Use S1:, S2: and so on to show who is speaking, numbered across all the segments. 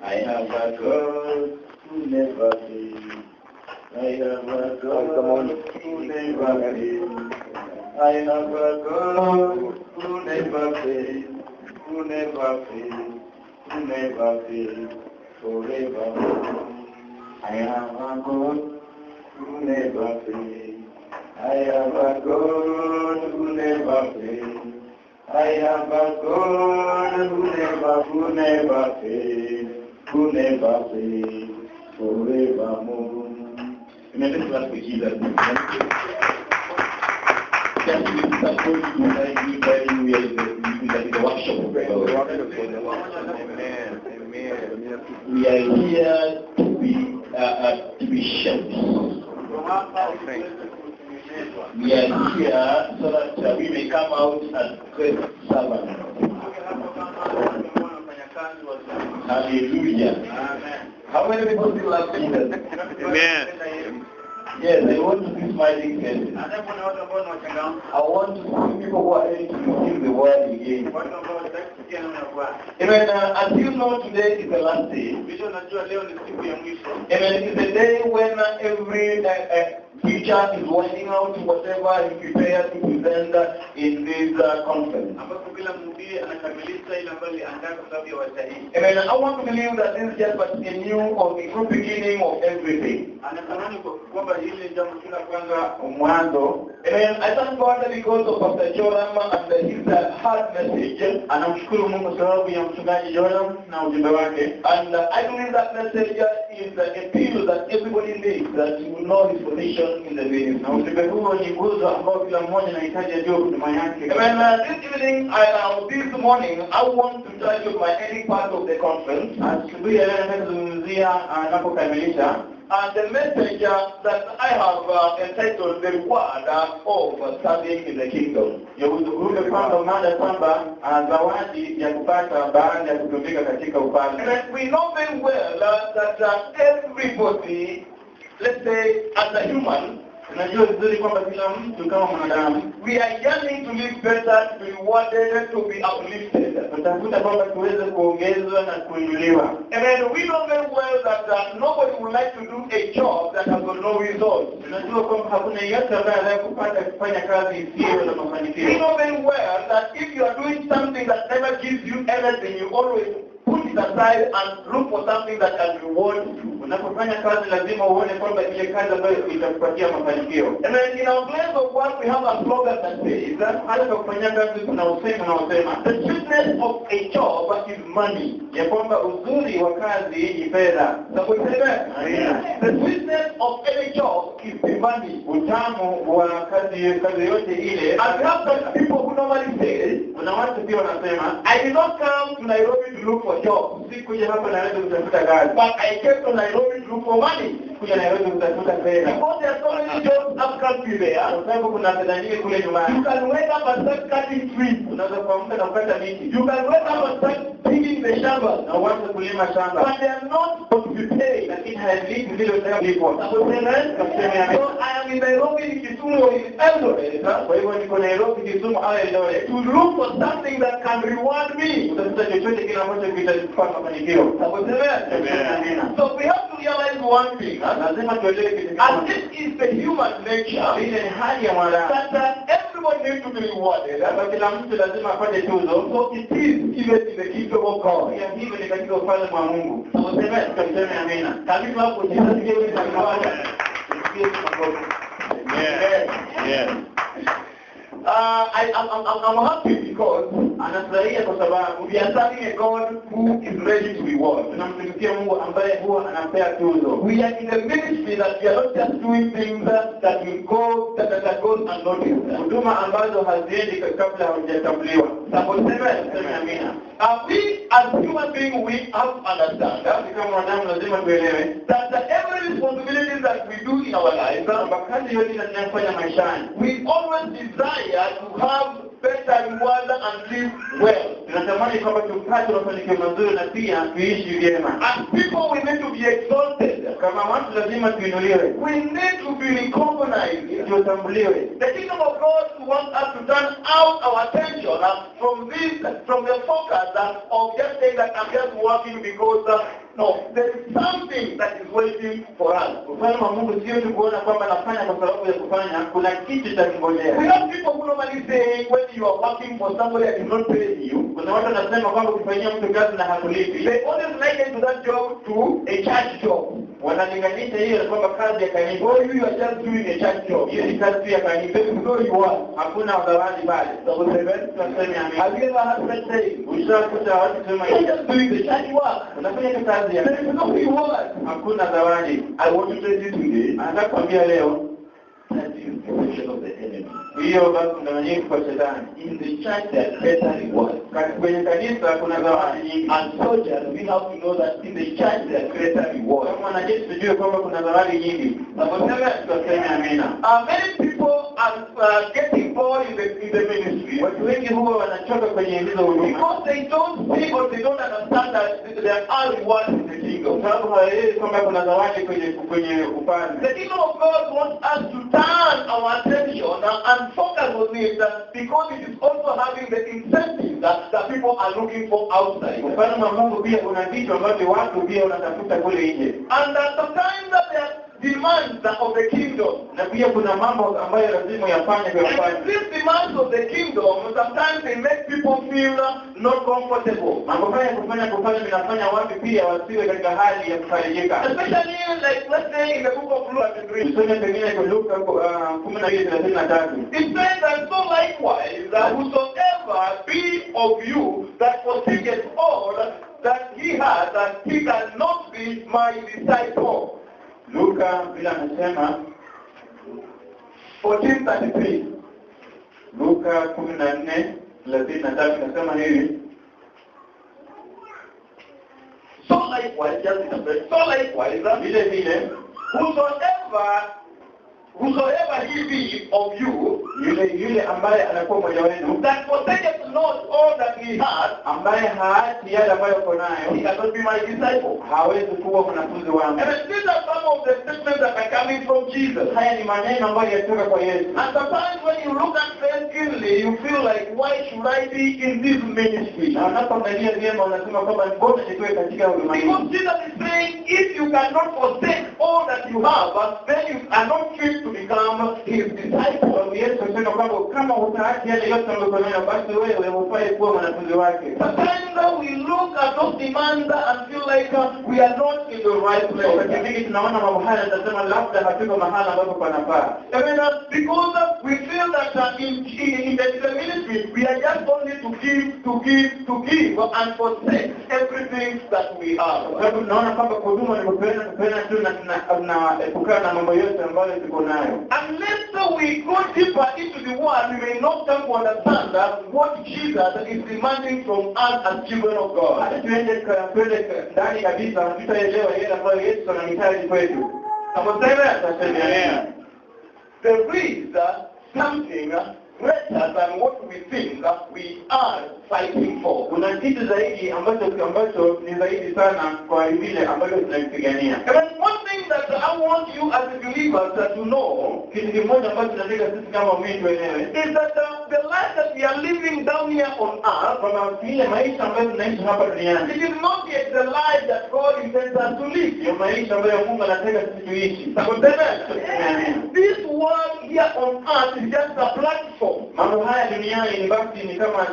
S1: I have a God who never fails. I have a God who never fails. I have a God who never fails, who never fails, who never fails, forever. I have a God who never fails. I have a God who never fails. I have a God who never fails, who never fails, forevermore. Amen. Let's clap for Jesus. Just to support you, we are in the workshop of God. Amen. Amen. We are here to be shepherds. We are here so that we may come out as great servants. Hallelujah. Amen. How many people still love Jesus? Amen. Yes, I want to see smiling faces. I want to see people who are ready to receive the word again. Amen. As you know, today is the last day. Amen. It is the day when every teacher is winding out whatever he prepared to present in this conference. Amen. I want to believe that this is just but a new or the new beginning of everything. Amen. I thank God because of Pastor Joram and his hard message. And I believe that message is a appeal that everybody needs, that you will know his position in the ministry. Amen. This evening, this morning, I want to tell you my ending part of the conference. And the message that I have entitled the reward of serving in the kingdom. And we know very well that everybody, let's say as a human, we are yearning to live better, to be rewarded, to be uplifted. And then we know very well that nobody would like to do a job that has got no results. We know very well that if you are doing something that never gives you anything, you always put it aside and look for something that can reward you. And then in our place of work, we have a slogan that says that the sweetness of a job is money. The sweetness of any job is the money. And we have some people who normally say, I did not come to Nairobi to look for jobs, but I came to Nairobi to look for money. Because there are so many jobs upcountry there. You can wake up and start cutting trees. You can wake up and start digging the shamba. But they are not supposed to be paid. So I am in Nairobi, in Kisumu, or in Eldoret to look for something that can reward me. So we have to realize one thing, and this is the human nature, that everyone needs to be rewarded. So it is even in the kingdom of God. Yeah. I'm happy because we are serving a God who is ready to reward. We are in a ministry that we are not just doing things that will go that goes unnoticed. We as human beings, we have to understand that every responsibility that we do in our lives, we always desire to have better reward and live well. As people, we need to be exalted. We need to be recognized. The kingdom of God wants us to turn out our attention from the focus of just saying that I'm just working because No, there is something that is waiting for us.
S2: Ufalme wa Mungu sio tu kuona kwamba nafanya kwa sababu ya kufanya, kuna kitu cha kungojea.
S1: We have people who normally say when you are working for somebody and is not paying you,
S2: Kuna watu wanasema kwamba ukifanyia mtu kazi na hakulipi,
S1: they always liken to that job to a church job.
S2: wanalinganisha hiyo na kwamba kazi ya kanisa.
S1: Oh, you are just doing a church job.
S2: Hiyo ni kazi tu ya kanisa.
S1: No, you are.
S2: Hakuna zawadi pale. Tunasema
S1: Have you ever had such saying?
S2: ushakuta watu sema
S1: You are just doing the church work.
S2: unafanya tu kazi ya
S1: There is no reward.
S2: hakuna zawadi.
S1: I want to tell you today,
S2: Anataka kuambia leo
S1: that is the question of the enemy.
S2: hiyo basi mdanganyiko kwa shetani.
S1: In the church there are better rewards.
S2: Kwenye kanisa kuna zawadi nyingi.
S1: And soldiers, we have to know that in the church there are greater rewards.
S2: Kama wanajeshi tujue kwamba kuna zawadi nyingi. Tutasema amina.
S1: Many people are getting bored in the ministry
S2: Watu wengi huwa wanachoka kwenye hizo huduma
S1: because they don't see or they don't understand that there are rewards in the kingdom.
S2: kwa sababu hawaelewi kwamba kuna zawadi kwenye ufalme.
S1: The kingdom of God wants us to turn our attention and focus on it because it is also having the incentives that people are looking for outside.
S2: Ufalme wa Mungu pia kuna vitu ambavyo watu pia wanatafuta kule nje.
S1: And sometimes there are demands of the kingdom.
S2: Na pia kuna mambo ambayo lazima yafanye kwa
S1: And
S2: ufalme.
S1: these demands of the kingdom, sometimes they make people feel not comfortable.
S2: Mambo haya kufanya vinafanya watu pia wasiwe katika hali ya kufarijika.
S1: Especially like, let's say in the book of Luke 3.
S2: Tusome pengine kwa Luka 12:33.
S1: It says that so likewise, that whosoever be of you that forsaketh all that he has, that he cannot be my disciple.
S2: Luka bila anasema
S1: 14:33.
S2: Luka 14:33 nasema hivi.
S1: So likewise,
S2: Vile vile
S1: whosoever he be of you,
S2: yule ambaye anakuwa mmoja wenu
S1: that forsaketh not all that he has,
S2: ambaye haachi yale ambayo uko
S1: he
S2: nayo
S1: cannot be my disciple.
S2: hawezi kuwa mwanafunzi wangu.
S1: And these are some of the statements that are coming from Jesus.
S2: Haya ni maneno ambayo yatoka kwa Yesu.
S1: And sometimes when you look at them keenly, you feel like, why should I be in this ministry?
S2: Na unapoangalia vyema unasema kwamba mbona nitoe katika huduma hii?
S1: Because Jesus is saying, if you cannot forsake all that you have, then you are not fit to become his disciple.
S2: Kwa Yesu anasema kwamba kama utaacha yale yote ambayo uko nayo basi wewe hufai kuwa mwanafunzi wake.
S1: Sometimes we look at those demands and feel like we are not in the right place.
S2: Wakati mwingi tunaona mambo haya na tunasema labda hatuko mahala ambapo panafaa.
S1: Because we feel that in the ministry we are just only to give and forsake everything that we have.
S2: Kwa sababu tunaona kwamba huduma ni kupeana tu na tunaepukana na mambo yote ambayo tuko nayo.
S1: Unless we go deeper into the word, we may not come to understand what Jesus is demanding from us as children of God.
S2: Tuende ndani kabisa tutaelewa yale ambayo Yesu anahitaji kwetu.
S1: There is something greater than what we think we are fighting for.
S2: Kuna kitu zaidi ambacho ni zaidi sana kwa vile ambavyo tunapigania.
S1: And one thing that I want you as believers to know,
S2: Kitu kimoja ambacho tunataka sisi kama waumini wenyewe
S1: is that the life that we are living down here on earth,
S2: kwamba ile maisha ambayo tunaishi hapa duniani
S1: it is not yet the life that God intends us to live.
S2: ndio maisha ambayo Mungu anataka sisi tuishi.
S1: This world here on earth is just a platform.
S2: Mambo haya duniani ni basi ni kama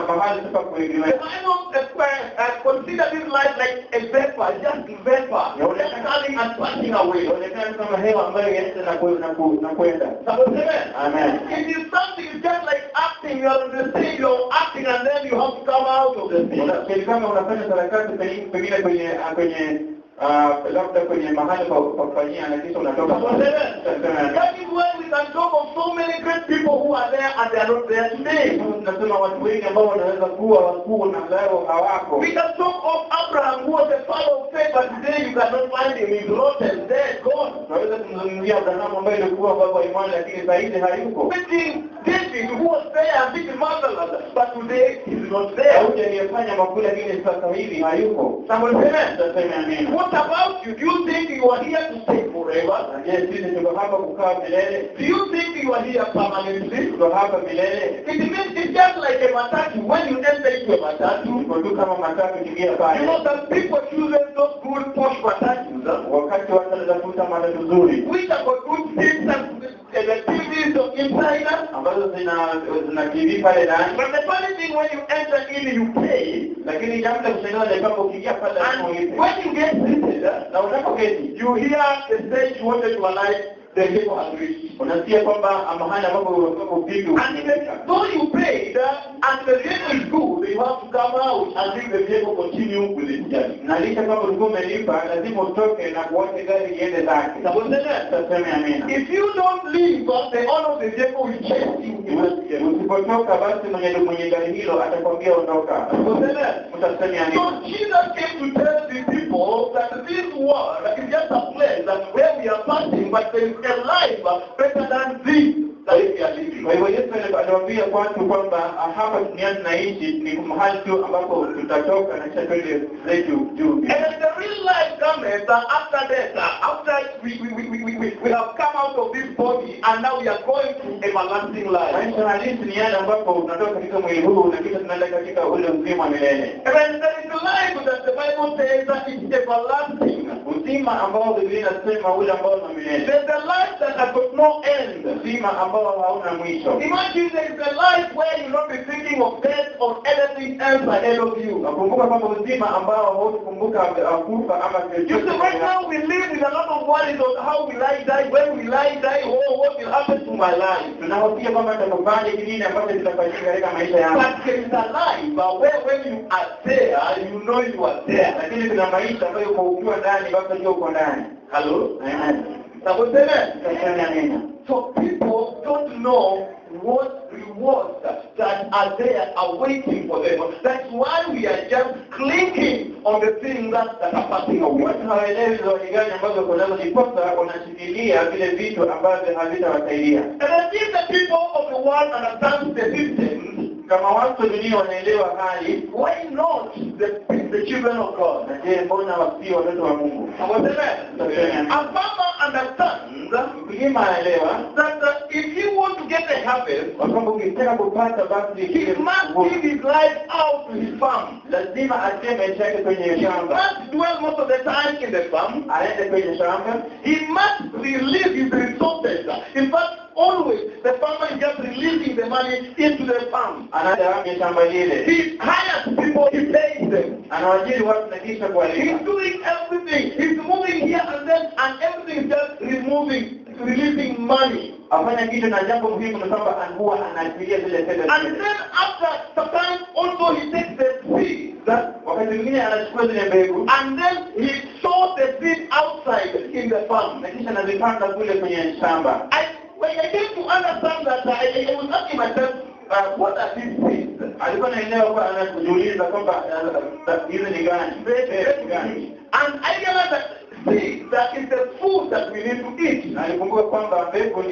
S2: mahali pa
S1: The
S2: kuegemea.
S1: Bible consider this life like a vapor, just vapor, just coming and passing away.
S2: Inaonekana kama hewa ambayo inaenda na kwenda. Amen.
S1: It is something, it's just like acting. You are on the stage, you are acting, and then you have to come out of the stage.
S2: Ni kama unafanya sarakasi pengine kwenye labda kwenye mahali pa kufanyia na kisha unatoka.
S1: That is why we can talk of so many great people who are there and they are not there today.
S2: Tunasema watu wengi ambao wanaweza kuwa wakuu na leo hawako.
S1: We can talk of Abraham, who was the father of faith, but today you cannot find him. He's rotten, dead, gone.
S2: Tunaweza kumzungumzia Abrahamu ambaye alikuwa baba wa imani lakini zaidi hayuko.
S1: King David, who was there and big marvelous, but today he's not there.
S2: Daudi aliyefanya makuu lakini sasa hivi hayuko.
S1: Somebody say amen.
S2: Tutasema amina.
S1: What about you? Do you think you are here to stay forever?
S2: Je, sisi tuko hapa kukaa milele?
S1: Do you think you are here permanently?
S2: Tuko hapa milele?
S1: It means it's just like a matatu. When you enter into a matatu,
S2: Tuko tu kama matatu kiingia
S1: you
S2: pale.
S1: know that people choose those who
S2: nzuri
S1: which have got good seats and the TVs inside us.
S2: ambazo zina TV pale ndani.
S1: But the funny thing, when you enter in, you pay.
S2: Lakini jambo la kushangaza ni kwamba ukiingia pale
S1: And when you get seated,
S2: na unapoketi
S1: you hear the stage wanted to alight, the vehicle has reached.
S2: unasikia kwamba mahali ambapo vitu
S1: And though you paid, and the vehicle is good, you have to come out and leave the vehicle continue with its journey.
S2: na licha kwamba ulikuwa umelipa lazima utoke na kuacha gari iende zake. Tuseme amina.
S1: If you don't leave, the owner of the vehicle will chase you.
S2: Usipotoka basi mwenye gari hilo atakwambia ondoka. Utasema amina.
S1: So Jesus came to tell the people that this world is just a place where we are passing, but there is a life better than this that we are living.
S2: Kwa hivyo Yesu aliwaambia watu kwamba hapa duniani tunaishi ni mahali tu ambapo tutatoka na kisha twende zetu juu.
S1: And the real life comes after death, after we have come out of this body and now we are going to everlasting life.
S2: Maisha halisi ni yale ambapo tunatoka katika mwili huu na kisha tunaenda katika ule uzima milele.
S1: And there is a life that the Bible says that it is everlasting.
S2: Uzima ambao Biblia inasema ule ambao ni milele.
S1: There's a life that has got no end.
S2: Uzima ambao hauna mwisho.
S1: Imagine there is a life where you not be thinking of death or anything else ahead of you.
S2: Nakumbuka kwamba uzima ambao haukumbuka kufa ama
S1: You see, right now we live with a lot of worries on how will I die, when will I die, oh, what will happen to my life.
S2: Tunahofia kwamba tutakufanya nini ambacho kitafanyika katika maisha yangu.
S1: But there is a life where when you are there, you know you are there.
S2: Lakini kuna maisha ambayo ukiwa ndani basi ndio uko ndani.
S1: Hello?
S2: Amen.
S1: Amen. So people don't know what rewards that are there awaiting for them. That's why we are just clinging on the things that are passing away.
S2: Watu hawaelewi zawadi gani ambazo kunazo ndiposa wanashikilia vile vitu ambavyo havitawasaidia.
S1: And if the people of the world understand the system,
S2: kama watu dunia wanaelewa hali,
S1: why not the children of God?
S2: Na je, mbona wasio watoto wa Mungu?
S1: A farmer understands
S2: mkulima anaelewa
S1: that if you want to get a harvest,
S2: kwamba ukitaka kupata basi
S1: he must give his life out to his farm.
S2: Lazima atie maisha yake kwenye
S1: He
S2: shamba.
S1: must dwell most of the time in the farm.
S2: Aende kwenye shamba.
S1: He must release his resources. In fact, always the farmer is just releasing the money into the farm.
S2: Anaenda kwenye shamba lile.
S1: He hires people, he pays them.
S2: Anawajiri watu na kisha kuwalipa.
S1: He's doing everything. He's moving here and then, and everything is just releasing money.
S2: Afanya kitu na jambo muhimu ni kwamba huwa anaachilia zile fedha.
S1: And then after some time also he takes the seed.
S2: Wakati mwingine anachukua zile mbegu.
S1: And then he sows the seed outside in the farm.
S2: Na kisha anazipanda kule kwenye shamba.
S1: When I came to understand that, I was asking myself, what are these seeds?
S2: Alikuwa naelewa kwa anajiuliza kwamba hizi ni gani?
S1: And I realized that seed that is the food that we need to eat.
S2: Na alikumbuka kwamba mbegu ni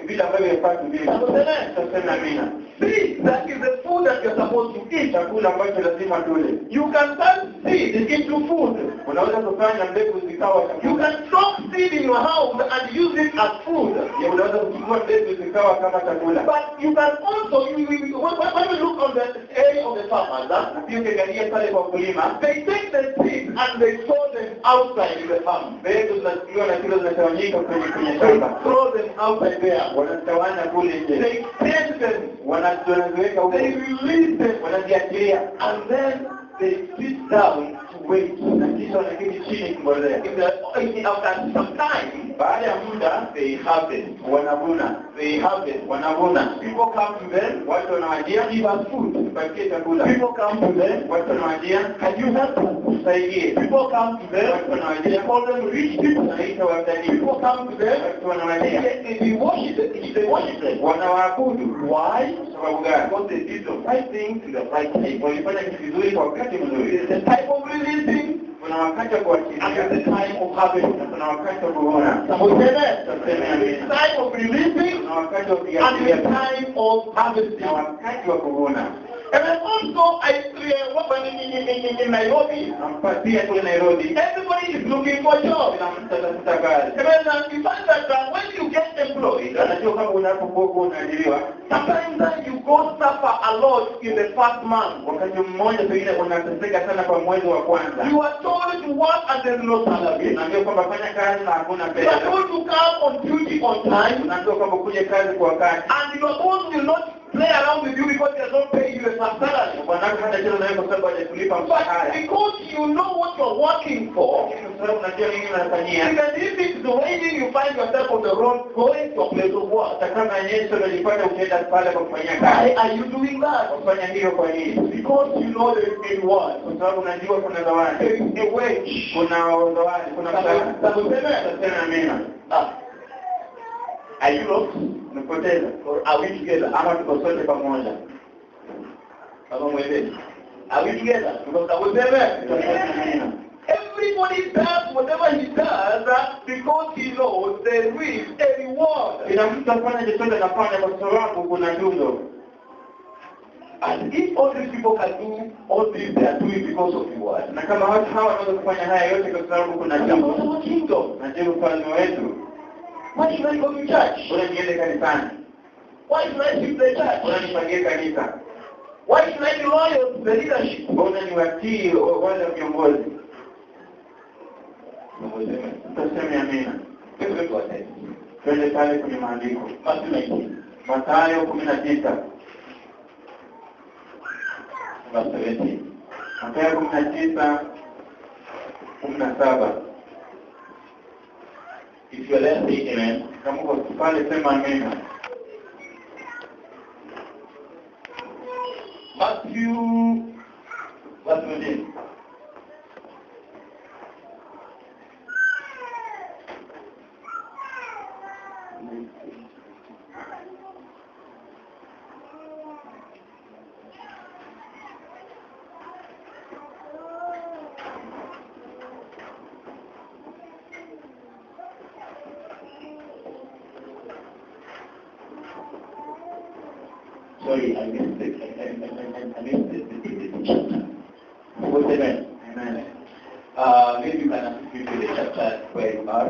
S2: vile ambavyo yafaa tuvile. Sasa mina.
S1: Seed that is the food that you're supposed to eat.
S2: Chakula ambacho lazima tule.
S1: You can turn seed into food.
S2: Unaweza kufanya mbegu zikawa chakula.
S1: You can drop seed in your house and use it as food.
S2: Unaweza kuchukua mbegu zikawa kama chakula.
S1: But you can also, when we look on the area of the farmers,
S2: na pia ukiangalia pale kwa kulima,
S1: they take the seeds and they sow them outside in the farm.
S2: Mbegu zinachukuliwa na kile zinatawanyika kwenye
S1: They
S2: shamba.
S1: throw them outside there.
S2: Wanatawanya kule nje.
S1: They tend them.
S2: Wanaziweka huko.
S1: They release them.
S2: Wanaziachilia.
S1: And then they sit down to wait.
S2: Na kisha wanaketi chini kungojea.
S1: After some time,
S2: Baada ya muda,
S1: they harvest.
S2: wanavuna.
S1: They harvest.
S2: Wanavuna.
S1: People come to them.
S2: Watu wanawajia,
S1: Give us food.
S2: tupatie chakula.
S1: People come to them.
S2: Watu wanawajia,
S1: Can you help us?
S2: tusaidie.
S1: People come to them.
S2: Watu
S1: They
S2: wanawajia,
S1: call them rich people.
S2: tunaita watalii.
S1: People come to them.
S2: Watu wanawajia,
S1: They worship them. They worship them.
S2: wanawaabudu.
S1: Why?
S2: Sababu gani?
S1: Because they did the right thing to the right time.
S2: Walifanya kitu kizuri kwa wakati mzuri.
S1: There is a type of releasing
S2: Kuna wakati wa
S1: and
S2: kuachilia
S1: there is a time of harvest.
S2: na kuna wakati wa kuvuna.
S1: Somebody say that. There is a time of releasing
S2: Kuna wakati wa
S1: and
S2: kuachilia
S1: there is a time of harvesting.
S2: na wakati wa kuvuna.
S1: And then also, in Nairobi,
S2: Pia kule Nairobi,
S1: everybody is looking for jobs.
S2: kila mtu anatafuta kazi.
S1: And then you find knows that when you get employed,
S2: Anajua kama unapokuwa unaajiriwa,
S1: sometimes you go suffer a lot in the first month.
S2: wakati mmoja pengine unateseka sana kwa mwezi wa kwanza.
S1: You are told to work and there is no salary.
S2: Unaambiwa kwamba fanya kazi na hakuna
S1: You are
S2: pesa.
S1: told to come on duty on time.
S2: Unaambiwa kwamba kuja kazi kwa wakati.
S1: And your boss will not play around with you because they are not paying you a salary.
S2: Bwanako hata chelo nawe kwa sababu hajakulipa
S1: But
S2: mshahara.
S1: because you know what you are working for,
S2: Kwa sababu unajua nini unafanyia.
S1: even if it's raining, you find yourself on the road going to a place of work.
S2: Hata kama nyesho unajipata ukienda pale kwa kufanyia
S1: Why
S2: kazi.
S1: are you doing that?
S2: Kufanya hiyo kwa nini?
S1: Because you know there is a reward.
S2: Kwa sababu unajua kuna
S1: There
S2: zawadi.
S1: is a wage.
S2: Kuna zawadi, kuna mshahara. Sasa amina.
S1: Are you lost?
S2: Umepoteza.
S1: Or are we together?
S2: Ama tuko sote pamoja.
S1: Kama mwelewi. Are we together? Because I was there. Everybody does whatever he does because he knows there is a reward.
S2: Ila mtu afanya chochote anafanya kwa sababu kuna tuzo.
S1: And if all these people can do all this, they are doing because of reward.
S2: Na kama watu hawa wanaweza kufanya haya yote kwa sababu kuna jambo.
S1: Our kingdom.
S2: Na je, ufalme wetu?
S1: Why should I go to church?
S2: Bora niende kanisani.
S1: Why should I keep the church?
S2: Bora nipangie kanisa.
S1: Why should I be loyal to the leadership?
S2: Bora niwatii wale viongozi. Tutaseme amina. Twende pale kwenye maandiko. Mathayo 19. Mathayo 19:17.
S1: If you are there, say amen.
S2: Kama uko pale sema amina.
S1: Matthew, what's your name? Sorry, I missed it. I missed the chapter. What's the name?
S2: Amen.
S1: Maybe you can assist me with the chapter where you are.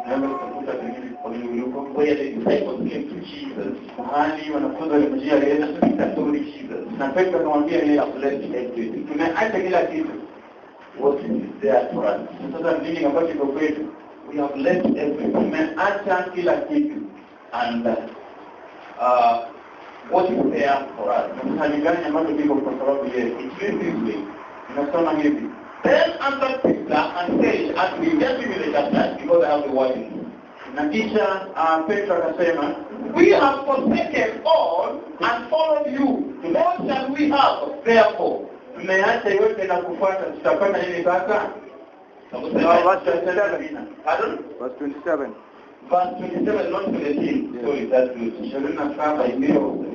S2: Naweza kutafuta pengine kwa yuko.
S1: Where the disciples came to Jesus.
S2: Mahali wanafunzi walimjia Yesu
S1: Peter told Jesus,
S2: na Petro akamwambia
S1: we
S2: yeye,
S1: have left everything.
S2: tumeacha kila kitu.
S1: What is there for us?
S2: Sasa nini ambacho kiko kwetu?
S1: We have left everything.
S2: Tumeacha kila kitu.
S1: And what is there for us?
S2: Na hali gani ambacho kiko kwa sababu Yesu?
S1: It reads this way.
S2: Tunasoma hivi.
S1: Then answered Peter and said, and we just give you the chapter because I have the wording.
S2: Na kisha Petro akasema,
S1: We have forsaken all and followed you. What shall we have therefore?
S2: tumeacha yote na kufuata, tutapata nini sasa?
S1: Pardon?
S3: Verse 27.
S1: Verse 27, not 17. Sorry, that's good.
S2: 27
S1: ndio.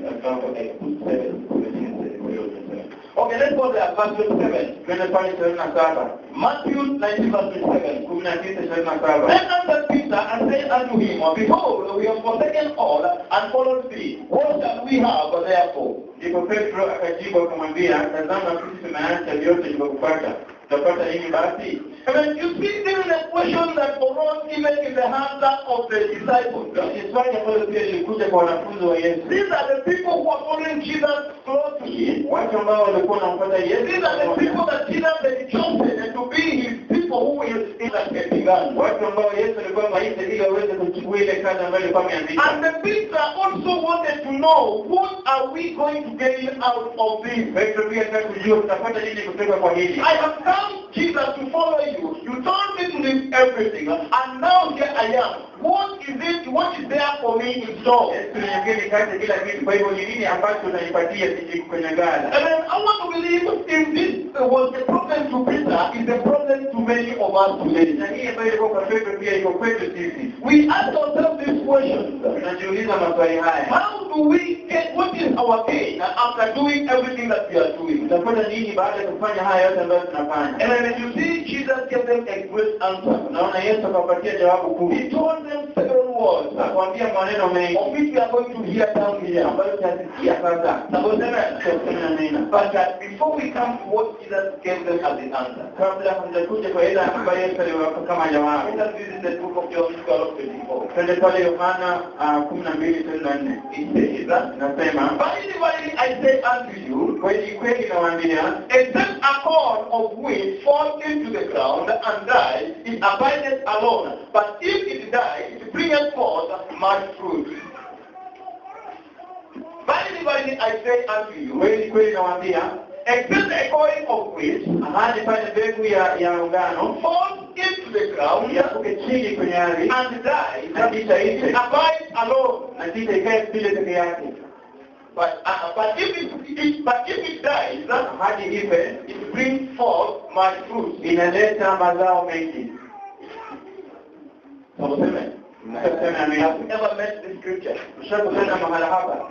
S1: Okay, let's go there. Verse 27.
S2: twende pale 27.
S1: Matthew 19 verse 27.
S2: 19:27.
S1: Then answered Peter and said unto him, Behold, we have forsaken all and followed thee. What shall we have therefore?
S2: Ndipo Petro akajibu akamwambia, tazama sisi tumeacha vyote tukakupata. Tutapata nini basi?
S1: I mean, you see, this is a question that arose even in the hands of the disciples.
S2: Ni swali ambalo pia lilikuja kwa wanafunzi wa Yesu.
S1: These are the people who are following Jesus closely.
S2: Watu ambao walikuwa wanampata Yesu.
S1: These are the people that Jesus had chosen to be his people who will see that they began.
S2: Watu ambao Yesu alikuwa ameita ili waweze kuchukua ile kazi ambayo alikuwa ameandika.
S1: And the Peter also wanted to know, what are we going to gain out of this?
S2: Petro pia anataka kujua tutapata nini kutoka kwa hili.
S1: I have come, Jesus, to follow you. You told me to leave everything, and now here I am. What is it? What is there for me in store?
S2: Yesu niambie nikate kila kitu, kwa hivyo ni nini ambacho unanipatia sisi kwenye gala?
S1: And then I want to believe if this was a problem to Peter, it's a problem to many of us today.
S2: Na hii ambayo ilikuwa kwa Petro pia iko kwetu sisi.
S1: We ask ourselves these questions.
S2: Tunajiuliza maswali haya.
S1: How do we get, what is our gain after doing everything that we are doing?
S2: Tutapata nini baada ya kufanya haya yote ambayo tunafanya?
S1: And then you see, Jesus gave them a great answer.
S2: Naona Yesu akapatia jawabu kuu.
S1: He told them several words
S2: Akwambia maneno mengi
S1: of which we are going to hear down here.
S2: ambayo tutasikia sasa.
S1: But before we come to what Jesus gave them as the answer,
S2: Kabla hamjakuja kwa ile ambayo Yesu aliwapa kama jawabu.
S1: let us visit the book of John 12:24.
S2: Twende pale Yohana 12:24.
S1: It says that,
S2: Nasema,
S1: verily, verily, I say unto you,
S2: kweli kweli nawaambia,
S1: except a corn of wheat fall into the ground and die, it abideth alone. But if it die, it bringeth forth much fruit. Verily, verily, I say unto you,
S2: kweli kweli nawaambia,
S1: except a corn of wheat
S2: ahadi pale mbegu ya ngano
S1: fall into the ground
S2: yakuke chini kwenye ardhi
S1: and die,
S2: na kisha
S1: it
S2: ife
S1: abides alone.
S2: na kisha ikae vile peke yake.
S1: But if it dies,
S2: Ahadi ife
S1: it brings forth much fruit.
S2: inaleta mazao mengi.
S1: Amen.
S2: Tuseme
S1: Have
S2: amina.
S1: you ever met this scripture?
S2: Tushakutana mahala hapa.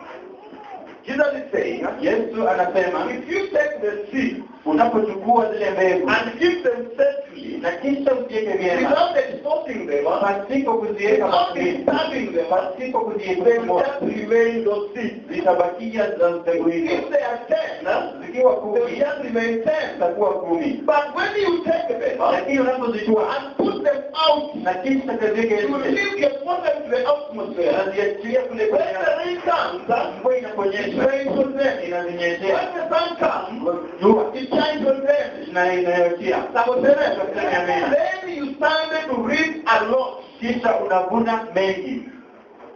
S1: Jesus is saying,
S2: Yesu anasema,
S1: if you take the seed
S2: unapochukua zile mbegu
S1: and give them safely,
S2: na kisha uziweke vyema
S1: without exposing them,
S2: pasipo kuziweka
S1: without
S2: maskini,
S1: disturbing them,
S2: pasipo
S1: they
S2: kuziweka
S1: just remain those seeds.
S2: zitabakia za mbegu hizo.
S1: If they are 10,
S2: Zikiwa
S1: they will
S2: 10
S1: just remain 10.
S2: zitakuwa 10.
S1: But when you take them
S2: Lakini unapozichukua
S1: and put them out,
S2: na kisha kaziweke
S1: you
S2: nje
S1: leave your them to the atmosphere.
S2: unaziachilia kule
S1: When
S2: kwenye
S1: the rain comes,
S2: mvua
S1: it
S2: inaponyesha
S1: rains on them.
S2: inazinyeshea,
S1: When the sun comes,
S2: jua
S1: it shines on them.
S2: na inayotia.
S1: Then you started to read a lot.
S2: Kisha unavuna mengi.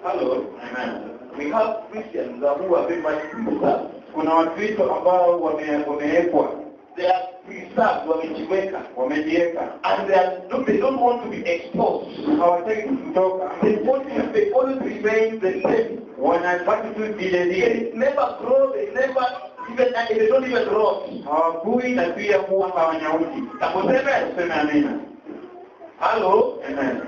S1: Hello.
S2: Amen.
S1: We have Christians who are very much preserved.
S2: Kuna Wakristo ambao wamewekwa,
S1: They are preserved, wamejiweka,
S2: wamejiweka,
S1: and they don't want to be exposed.
S2: hawataki kutoka,
S1: They always remain the same.
S2: wanabaki tu vile vile,
S1: They never grow. They don't even rot.
S2: hawakui na pia kuwa hawanyauki. Tuseme amina.
S1: Hello.
S2: Amen.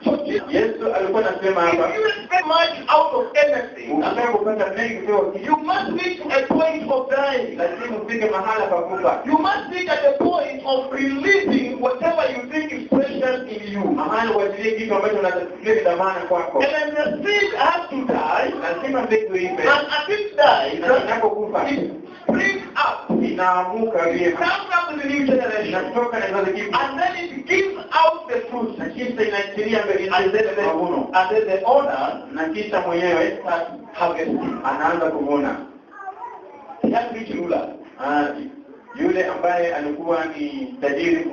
S1: So
S2: Yesu alikuwa anasema hapa,
S1: if you expect much out of anything,
S2: ukitaka kupata mengi kutoka kitu,
S1: you must reach a point of dying.
S2: lazima ufike mahala pa kufa.
S1: You must reach at the point of releasing whatever you think is precious in you.
S2: Mahali uachilie kitu ambacho unafikiria ni dhamana kwako.
S1: And then the seed has to die,
S2: Lazima mbegu ife,
S1: and as it dies,
S2: na inapokufa
S1: it springs up.
S2: inaamuka
S1: It
S2: vyema,
S1: comes up to the new generation.
S2: inatoka na kizazi kipya,
S1: And then it gives out the fruit.
S2: na kisha inaachilia mbegu
S1: And then
S2: mavuno,
S1: the owner
S2: na kisha mwenyewe
S1: starts harvesting.
S2: anaanza kuvuna.
S1: The young rich ruler,
S2: Yule ambaye alikuwa ni tajiri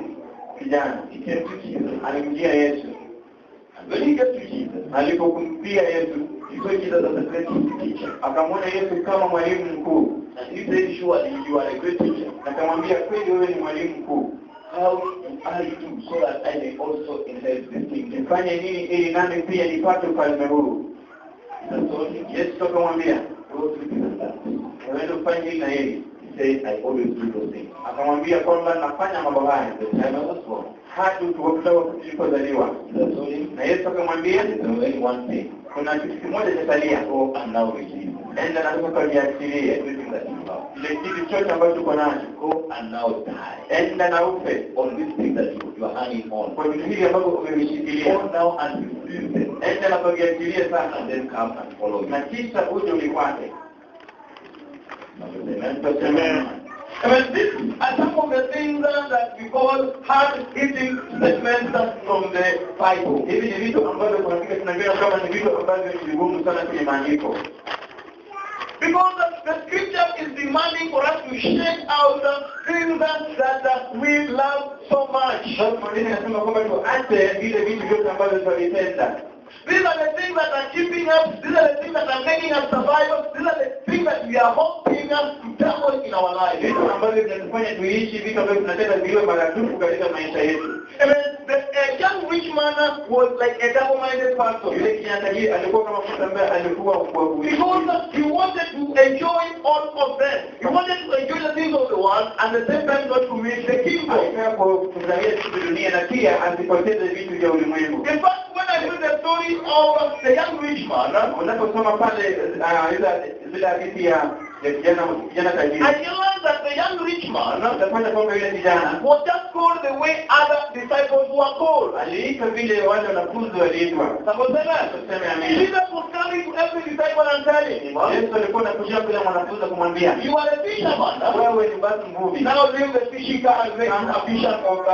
S2: kijana,
S1: he came to Jesus.
S2: alimjia Yesu.
S1: And when he gets to Jesus,
S2: Alipokumpia Yesu,
S1: he saw Jesus as a great teacher.
S2: akamwona Yesu kama mwalimu mkuu,
S1: And he said, surely you are a great teacher.
S2: akamwambia, kweli wewe ni mwalimu mkuu,
S1: How are you so that I may also inherit this kingdom?
S2: nifanye nini ili nami pia nipate ufalme huu?
S1: And so
S2: Yesu akamwambia,
S1: go to this and that.
S2: uende ufanye hili na hili.
S1: He said, I always do those things.
S2: Akamwambia kwamba nafanya mambo haya
S1: The time I was born,
S2: hadi tulipozaliwa.
S1: Jesus told him,
S2: Na Yesu akamwambia,
S1: there is only one thing.
S2: kuna kitu kimoja cha salia,
S1: Go and now receive
S2: enda na sasa kajiachilie
S1: everything that you have.
S2: kile kitu chote ambacho uko nacho,
S1: Go and now die
S2: enda na ufe
S1: on this thing that you are hanging on.
S2: kwa vitu hivi ambavyo umevishikilia,
S1: Go now and receive them.
S2: enda na kajiachilie sasa,
S1: And then come and follow me.
S2: na kisha uje unifuate.
S1: Amen. And these are some of the things that we call hard-hitting statements from the Bible.
S2: Hivi ni vitu ambavyo kuna vile tunaviona kama ni vitu ambavyo ni vigumu sana kwenye maandiko,
S1: Because the scripture is demanding for us to shake out the things that we love so much.
S2: sababu maandiko yanasema kwamba tuache vile vitu vyote ambavyo tunavipenda.
S1: These are the things that are keeping us. These are the things that are making us survive. These are the things that we are hoping us to tackle in our lives.
S2: Vitu ambavyo vinatufanya tuishi, vitu ambavyo tunatenda viwe maradufu katika maisha yetu.
S1: I mean, a young rich man was like a double-minded person.
S2: Yule kijana tajiri alikuwa kama mtu ambaye alikuwa
S1: Because he wanted to enjoy all of them. He wanted to enjoy the things of the world and at the same time not to miss the kingdom.
S2: alitaka kufurahia kitu dunia na pia asipoteze vitu vya ulimwengu.
S1: In fact, when I read the story of the young rich man,
S2: Unaposoma pale zile hadithi ya kijana tajiri,
S1: I realized that the young rich man
S2: utapata kwamba yule kijana
S1: was just called the way other disciples were called.
S2: aliitwa vile wale wanafunzi waliitwa. Tuseme amina.
S1: Jesus was coming to every disciple and telling him,
S2: Yesu alikuwa anakuja kila mwanafunzi kumwambia,
S1: you are a fisherman.
S2: wewe ni basi mvuvi.
S1: Now leave the fishing car and make a fisher of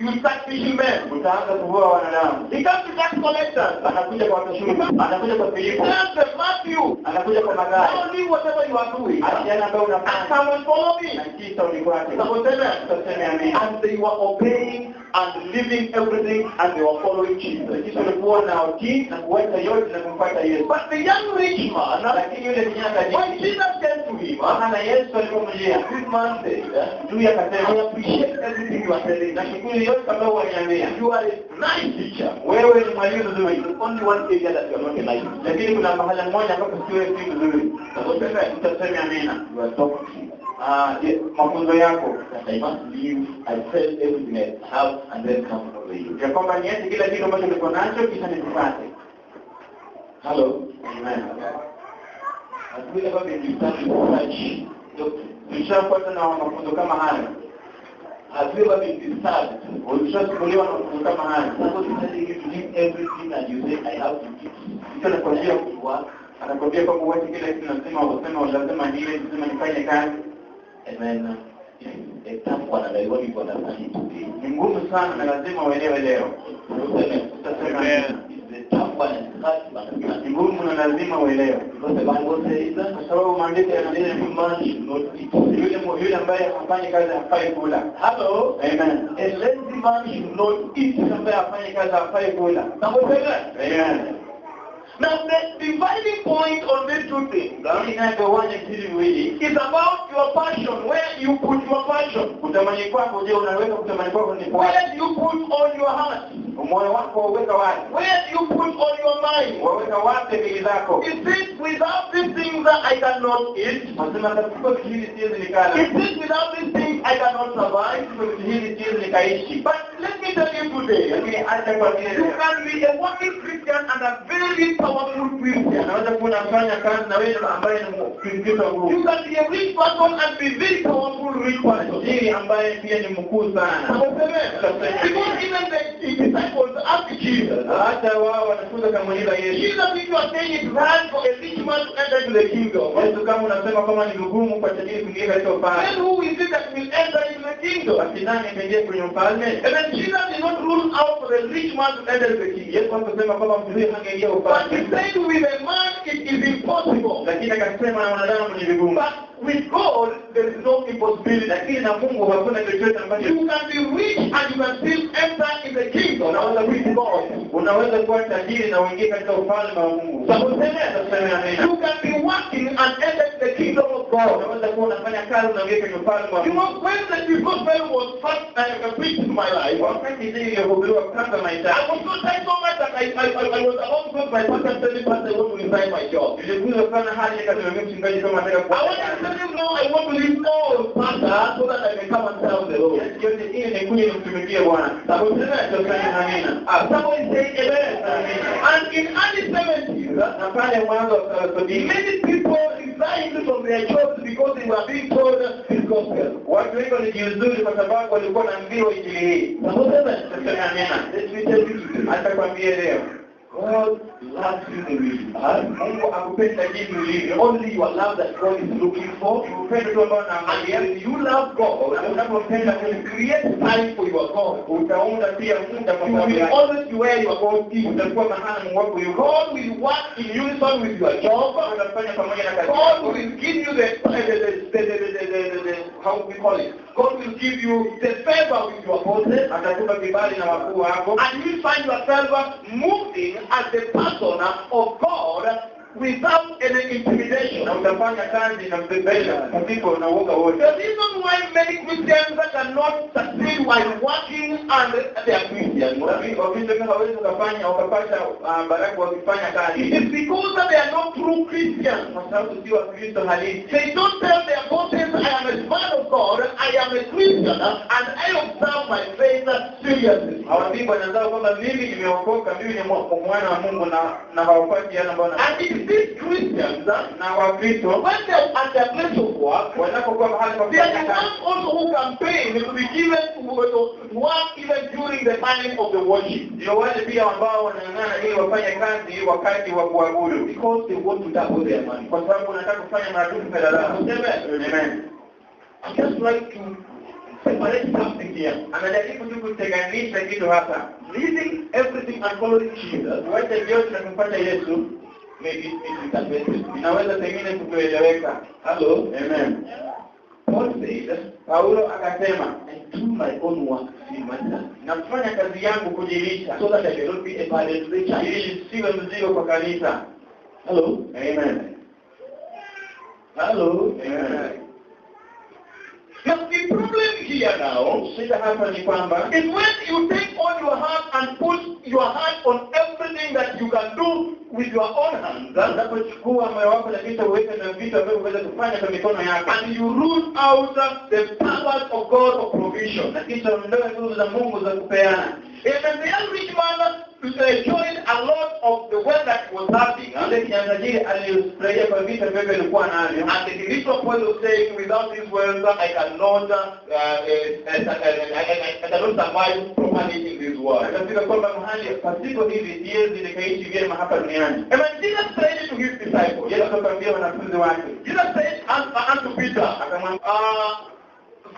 S1: you start fishing men.
S2: Utaanza kuvua wanadamu.
S1: He comes to tax collectors.
S2: Anakuja kwa washuru. Anakuja kwa Filipo.
S1: He tells them, Matthew,
S2: Anakuja kwa magari.
S1: now leave whatever you are doing.
S2: Asiana ambao
S1: And
S2: unafanya.
S1: come and follow me.
S2: Na kisha ulikwake. Tuseme amina.
S1: And they were obeying and leaving everything and they were following Jesus.
S2: Kisha walikuwa na utii na kuacha yote na kumfuata Yesu.
S1: But the young rich man,
S2: Lakini yule kijana
S1: when
S2: tajiri,
S1: Jesus came to him,
S2: maana Yesu alipomjia,
S1: this man said,
S2: juu akasema,
S1: I appreciate everything you are telling me.
S2: nashukuru yote ambayo waniambia.
S1: You are a nice teacher.
S2: Wewe ni mwalimu mzuri.
S1: There's only one area that you are not a nice teacher.
S2: Lakini kuna mahali mmoja ambapo siwe si mzuri. Tutaseme amina.
S1: You are talking.
S2: Mafunzo yako
S1: That I must leave, I sell everything I have and then come over you.
S2: ya kwamba niache kila kitu ambacho niko nacho kisha nikupate.
S1: Hello?
S2: Amen.
S1: Have we ever been disturbed with such doctrine?
S2: Tulishafuata na mafunzo kama haya.
S1: Have you ever been disturbed?
S2: Ulishasumbuliwa na mafunzo kama haya.
S1: Somebody telling you to leave everything and you say, I have to keep
S2: Kisha anakwambia
S1: work.
S2: anakwambia kwamba uache kila kitu, nasema usema lazima nile, lazima nifanye kazi.
S1: And then a tough one, and I want you to understand it today.
S2: Ni ngumu sana na lazima uelewe leo. Tutasema amina.
S1: It's a tough one and it's hard to understand.
S2: Ni ngumu na lazima uelewe.
S1: Because the Bible says,
S2: Kwa sababu maandiko yanasema
S1: every man should not eat.
S2: yule ambaye hafanyi kazi hafai kula.
S1: Hello?
S2: Amen.
S1: A lazy man should not eat.
S2: Yule ambaye hafanyi kazi hafai kula. Amen.
S1: Now the dividing point on these two things
S2: Inagawanya vitu viwili.
S1: is about your passion, where you put your passion.
S2: Kutamani kwako, je, unaweka kutamani kwako ni kwa
S1: Where do you put all your heart?
S2: moyo wako waweka wapi?
S1: Where do you put all your mind?
S2: Waweka wapi akili zako?
S1: It says, without these things that I cannot eat.
S2: Nasema katika vitu hivi siwezi nikala.
S1: It says, without these things I cannot survive.
S2: Katika vitu hivi siwezi nikaishi.
S1: But let me tell you today,
S2: Lakini acha kwa vile
S1: you can be a working Christian and a very powerful Christian.
S2: anaweza kuwa unafanya kazi na wewe ambaye ni Mkristo
S1: You
S2: mkuu.
S1: can be a rich person and be very powerful rich person.
S2: Tajiri ambaye pia ni mkuu sana.
S1: Because even the disciples asked Jesus,
S2: Hata wao wanafunza kama hilo Yesu.
S1: Jesus, if you are saying it's hard for a rich man to enter into the kingdom,
S2: Yesu kama unasema kama ni vigumu kwa tajiri kuingia katika ufalme.
S1: then who is it that will enter into the kingdom?
S2: Basi nani ataingia kwenye ufalme?
S1: And then Jesus did not rule out for the rich man to enter into the kingdom.
S2: Yesu hakusema kwamba mtu huyo hangeingia
S1: But
S2: ufalme.
S1: he said with a man it is impossible.
S2: Lakini akasema na wanadamu ni vigumu.
S1: But with God there is no impossibility.
S2: Lakini na Mungu hakuna chochote ambacho
S1: You can be rich and you can still enter in the kingdom.
S2: unaweza
S1: With God.
S2: unaweza kuwa tajiri na uingie katika ufalme wa Mungu. Tuseme amina.
S1: You can be working and enter the kingdom of God.
S2: Unaweza kuwa unafanya kazi na uingie kwenye ufalme wa
S1: You
S2: Mungu.
S1: know, when the gospel was first preached in my life,
S2: Wakati hii ilihubiriwa kwanza maisha.
S1: I was so tired so much that I was about to my pastor telling pastor I want to resign my job.
S2: Ilikuwa sana hali katika mchungaji kama nataka
S1: I want to tell him now I want to leave all pastor so that I may come and serve the Lord.
S2: yote ile ni kuja kumtumikia Bwana. Tuseme amina.
S1: Somebody say amen. And in early 70s,
S2: Na pale mwanzo wa sabini
S1: many people resigned from their jobs because they were being told this gospel.
S2: watu wengi walijiuzuru kwa sababu walikuwa na mbio injili hii. Tuseme amina.
S1: Let me tell you today.
S2: Hata kwambie leo
S1: God loves you the way you are.
S2: Mungu akupenda jinsi ulivyo.
S1: Only your love that God is looking for.
S2: Upendo tu ambao
S1: And
S2: naangalia.
S1: if you love God,
S2: Na unapompenda
S1: you
S2: Mungu,
S1: create time for your God.
S2: utaunda pia muda kwa
S1: You
S2: sababu
S1: will
S2: yake.
S1: always be where your God is.
S2: Utakuwa mahali Mungu wako yuko.
S1: God will work in unison with your job.
S2: Utafanya pamoja na kazi
S1: God
S2: yako.
S1: will give you the how we call it. God will give you the favor with your bosses.
S2: Atakupa kibali na wakuu wako.
S1: And you find yourself moving as the person of God without any intimidation.
S2: Na utafanya kazi na mbebesha pasipo na uoga wote.
S1: The reason why many Christians cannot succeed while working and they are Christians
S2: Wakati hawezi ukapata baraka wakifanya kazi.
S1: is because they are not true Christians.
S2: Kwa sababu si Wakristo halisi.
S1: They don't tell their bosses, I am a man of God, I am a Christian, and I observe my faith seriously.
S2: Hawaambii bwana zao kwamba mimi nimeokoka, mimi ni mwana wa Mungu na hawapati yale ambayo
S1: And it is these Christians
S2: na Wakristo
S1: when they are at their place of work,
S2: wanapokuwa mahali pa
S1: they are the
S2: kufanya
S1: ones
S2: kazi,
S1: also who campaign to be given to work even during the time of the worship.
S2: ndio wale pia ambao wanang'ang'ana ili wafanye kazi wakati wa kuabudu,
S1: Because they want to double their money.
S2: kwa sababu wanataka kufanya maradufu fedha zao. Amen.
S1: I just like to separate something here.
S2: Anajaribu tu kutenganisha kitu hapa.
S1: Leaving everything and following Jesus,
S2: Wacha vyote na kumpata Yesu,
S1: maybe it is advantage.
S2: inaweza pengine kutoeleweka.
S1: Hello?
S2: Amen.
S1: Paul said,
S2: Paulo akasema,
S1: I do my own work in myself,
S2: nafanya kazi yangu kujilisha,
S1: so that I cannot be a burden to the church.
S2: ili siwe mzigo kwa kanisa.
S1: Hello?
S2: Amen.
S1: Hello?
S2: Amen.
S1: Now the problem here now
S2: Shida hapa ni kwamba
S1: is when you take on your heart and put your heart on everything that you can do with your own hands,
S2: unapochukua moyo wako na kisha uweke na vitu ambavyo unaweza kufanya kwa mikono yako,
S1: and you root out the powers of God of provision.
S2: na kisha ondoa nguvu za Mungu za kupeana.
S1: And the young rich man enjoyed a lot of the wealth that he was having.
S2: Yule kijana alifurahia kwa vitu ambavyo alikuwa navyo,
S1: And the ritual Paul was saying, without this wealth, I cannot survive properly in this world.
S2: akafika kwamba mahali pasipo hivi siwezi nikaishi vyema hapa duniani.
S1: And when Jesus said to his disciples,
S2: Yesu akamwambia wanafunzi wake,
S1: Jesus said unto Peter,
S2: akamwambia,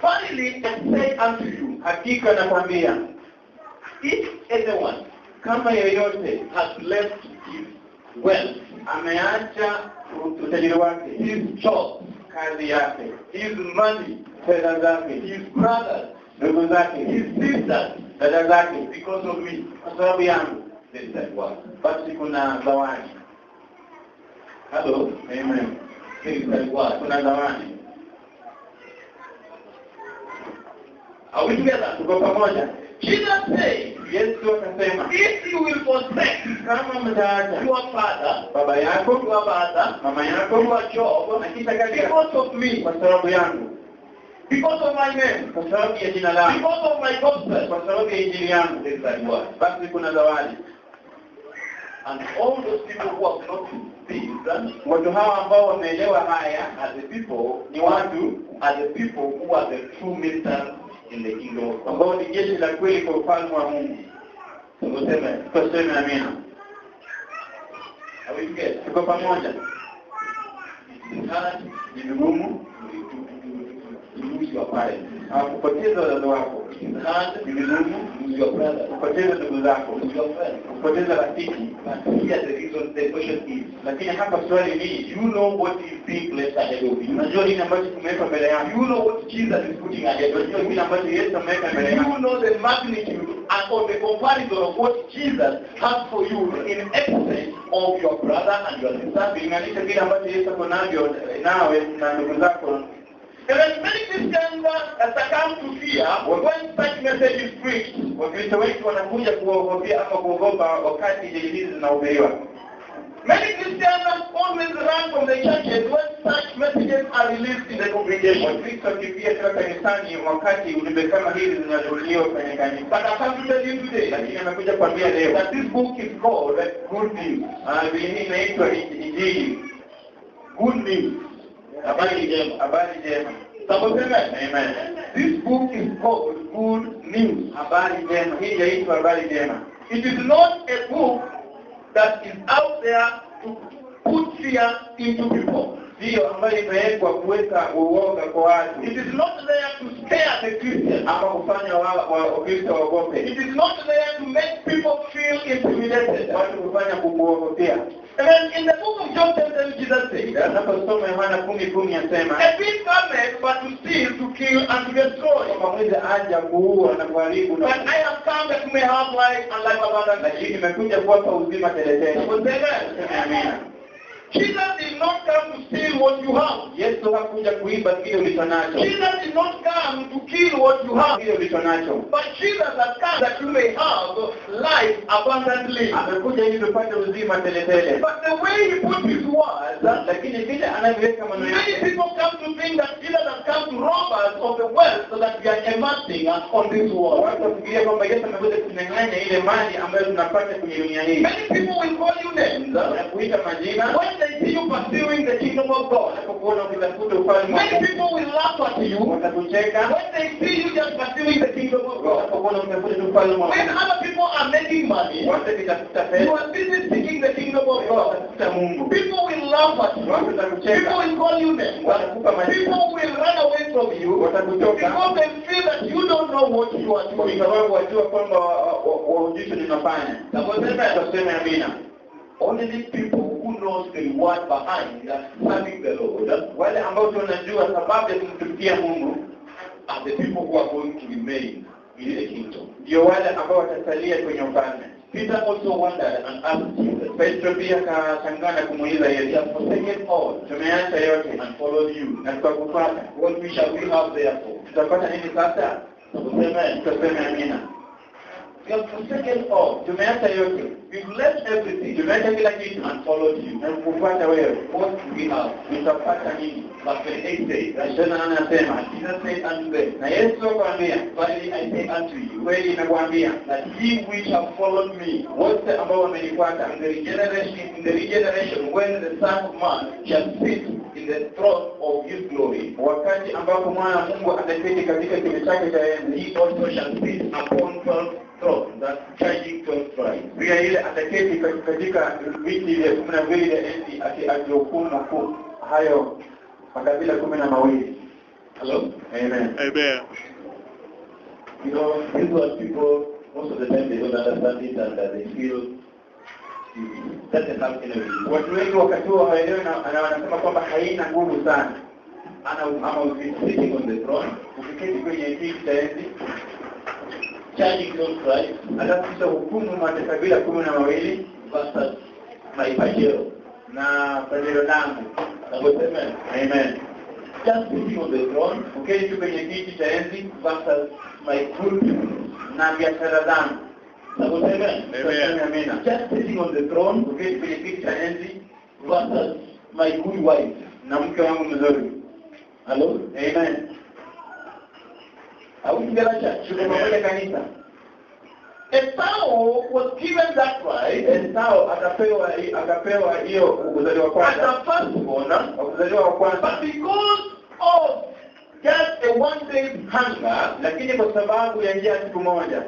S1: verily I say unto you,
S2: hakika nakwambia,
S1: if anyone
S2: kama yeyote
S1: has left his wealth,
S2: ameacha utajiri wake,
S1: his job,
S2: kazi yake,
S1: his money,
S2: fedha zake,
S1: his brothers,
S2: ndugu zake,
S1: his sisters,
S2: dada zake,
S1: because of me,
S2: kwa sababu yangu,
S1: they said what?
S2: basi kuna zawadi.
S1: Hello?
S2: Amen.
S1: They said what?
S2: Kuna zawadi.
S1: Are we together?
S2: Tuko pamoja.
S1: Jesus said,
S2: Yesu akasema,
S1: if you will forsake
S2: kama mtaacha
S1: your father,
S2: baba yako,
S1: your mother,
S2: mama yako,
S1: your job,
S2: na kisha kazi yako,
S1: because of me,
S2: kwa sababu yangu,
S1: because of my name,
S2: kwa sababu ya jina langu,
S1: because of my gospel,
S2: kwa sababu ya injili yangu,
S1: they said what?
S2: basi kuna zawadi.
S1: And all those people who have not this,
S2: Watu hawa ambao wameelewa haya
S1: are the people,
S2: ni watu
S1: are the people who are the true ministers in the kingdom of God.
S2: ambao ni jeshi la kweli kwa ufalme wa Mungu. Tuseme amina.
S1: Are we together?
S2: Tuko pamoja.
S1: It's hard
S2: Ni vigumu
S1: to lose your parents.
S2: kupoteza wazazi wako.
S1: It's hard
S2: Ni vigumu
S1: to lose your brothers,
S2: kupoteza ndugu zako,
S1: lose your friends.
S2: kupoteza rafiki.
S1: But here the reason, the question is,
S2: Lakini hapa swali ni,
S1: you know what is being placed ahead of you.
S2: unajua nini ambacho kimewekwa mbele yako?
S1: You know what Jesus is putting ahead of
S2: Unajua
S1: you.
S2: kile ambacho Yesu ameweka mbele yako?
S1: You know the magnitude and on the comparison of what Jesus has for you in excess of your brother and your sister.
S2: Kulinganisha kile ambacho Yesu ako navyo nawe na ndugu zako.
S1: And then many Christians succumb to fear when such message is preached.
S2: Wakristo wengi wanakuja kuogopia ama kuogopa wakati injili hizi zinahubiriwa.
S1: Many Christians always run from the churches when such messages are released in the congregation.
S2: Wakristo wakimbia kutoka kanisani wakati ujumbe kama hizi zinahubiriwa kwenye kanisa.
S1: But I come to tell you today
S2: Lakini amekuja kuambia leo
S1: that this book is called Good News.
S2: Biblia hii inaitwa Injili.
S1: Good News.
S2: Habari njema. Habari njema.
S1: Amen.
S2: Amen.
S1: This book is called Good News.
S2: Habari njema. Hii inaitwa habari njema.
S1: It is not a book that is out there to put fear into people.
S2: Sio ambayo imewekwa kuweka uoga kwa watu.
S1: It is not there to scare the Christians.
S2: Ama kufanya Wakristo waogope.
S1: It is not there to make people feel intimidated.
S2: Watu kufanya kukuogopea.
S1: And then in the book of John 10, Jesus says,
S2: Anaposoma Yohana 10:10 yasema,
S1: a thief cometh but to steal, to kill, and to destroy.
S2: kwamba mwizi aja kuua na kuharibu,
S1: But I have come that you may have life and life abundantly.
S2: lakini nimekuja kuwapa uzima teletele.
S1: Amen.
S2: Amina.
S1: Jesus did
S2: did not come to steal what you have. Yesu hakuja kuiba kile ulichonacho. Jesus did not come to kill what you have. Kile ulichonacho. But Jesus has come that you may have life abundantly. Amekuja ili tupate uzima tele tele. But the way he put his words, lakini vile anavyoweka maneno yake. Many people come to think that Jesus has come to rob us of the wealth so that we are amassing on this world. Watu wafikiria kwamba Yesu amekuja kunyang'anya ile mali ambayo tunapata kwenye dunia hii. Many people will call you names. Na kuita majina. When they see you pursuing the kingdom of God. Wanapokuona ukitafuta ufalme. Many people will laugh at you. Watakucheka. When they see you just pursuing the kingdom of God. Wanapokuona ukitafuta ufalme. When other people are making money. Watakitafuta pesa. You are busy seeking the kingdom of God. Watafuta Mungu. People will laugh at you. Watakucheka. People will call you names. Watakupa majina. People will run away from you. Watakutoka. Because they feel that you don't know what you are doing. Kwa sababu wajua kwamba waujicho ninafanya. Na kwa sababu tuseme amina. Only these people who knows the reward behind serving the Lord, wale ambao tunajua sababu ya kumtumikia Mungu, are the people who are going to remain in the kingdom. Ndio wale ambao watasalia kwenye ufalme. Peter also wondered and asked Jesus. Petro pia akashangaa kumuuliza Yesu, "Forsaken all, tumeacha yote and followed you, na tukakufuata. What we shall we have therefore? Tutapata nini sasa?" Tuseme amina. We have forsaken all. Tumeacha yote. We've left everything. Tumeacha kila kitu and followed you. Na kufuata wewe. What do we have? Tutapata nini? Verse 8 says, Tena anasema, Jesus said unto them, na Yesu akamwambia, "Verily I say unto you, kweli nakwambia, that he which have followed me, wote ambao wamenifuata, in the regeneration when the Son of Man shall sit in the throne of his glory, wakati ambapo mwana wa Mungu ataketi katika kiti chake cha enzi, he also shall sit upon 12 throne, that charging 12 tribes. Pia ile ataketi katika viti vya 12 vya enzi akihukumu hayo makabila 12. Hello? Amen.
S3: Amen.
S1: You know, these are people, most of the time they don't understand it and they feel that is not innovative.
S2: Watu wengi wakati huo hawaelewi na wanasema kwamba haina nguvu sana.
S1: Ama sitting on the throne,
S2: ukiketi kwenye kiti cha enzi,
S1: charging 12 tribes,
S2: alafu hukumu makabila 12
S1: versus my pajero
S2: na pajero langu.
S1: Amen.
S2: Amen.
S1: Just sitting on the throne,
S2: ukiketi kwenye kiti cha enzi
S1: versus my good people
S2: na biashara zangu.
S1: Amen.
S2: Amen.
S1: Just sitting on the throne,
S2: ukiketi kwenye kiti cha enzi
S1: versus my good wife
S2: na mke wangu mzuri.
S1: Hello?
S2: Amen.
S1: Are we together, church?
S2: Tunapokuja kanisa.
S1: Esau was given that right.
S2: Esau akapewa hiyo kuzaliwa
S1: As
S2: kwanza.
S1: a firstborn,
S2: Kuzaliwa wa kwanza.
S1: but because of just a one-day hunger,
S2: Lakini kwa sababu ya njia siku moja,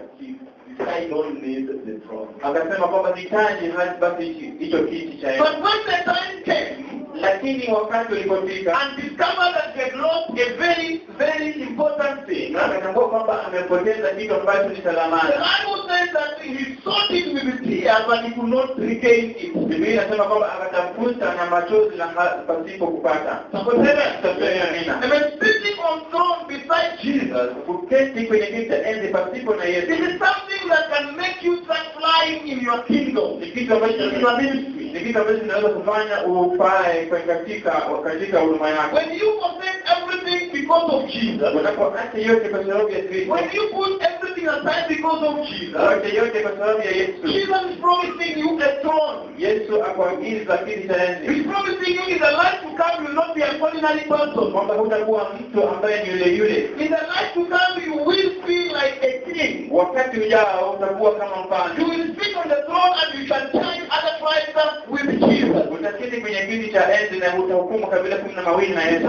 S1: I don't need the throne.
S2: akasema kwamba nitaji hadi basi hicho kiti cha enzi.
S1: But when the time came,
S2: Lakini wakati ulipofika
S1: and discovered that he had lost a very, very important thing,
S2: akatambua kwamba amepoteza kitu ambacho ni
S1: the
S2: salama.
S1: Bible says that he sought it with tears, but he could not regain it.
S2: Biblia inasema kwamba akatafuta na machozi na pasipo kupata.
S1: And when sitting on throne beside Jesus,
S2: Kuketi kwenye kiti cha enzi pasipo na Yesu.
S1: it is something that can make you start flying in your kingdom.
S2: Ni kitu ambacho ni kitu ambacho kinaweza kufanya ufae katika huduma yako.
S1: When you forsake everything because of Jesus,
S2: Unapoacha yote kwa sababu ya Kristo.
S1: when you put everything aside because of Jesus,
S2: Acha yote kwa sababu ya Yesu.
S1: Jesus is promising you a throne.
S2: Yesu akuagiza kiti cha enzi.
S1: He's promising you in the life to come you will not be an ordinary person.
S2: Kwamba hutakuwa mtu ambaye ni yule.
S1: In the life to come you will feel like a king.
S2: Wakati ujao utakuwa kama
S1: You
S2: mfalme.
S1: will sit on the throne and you shall judge other tribes with Jesus.
S2: Utaketi kwenye kiti cha enzi na utahukumu kabila 12 na Yesu.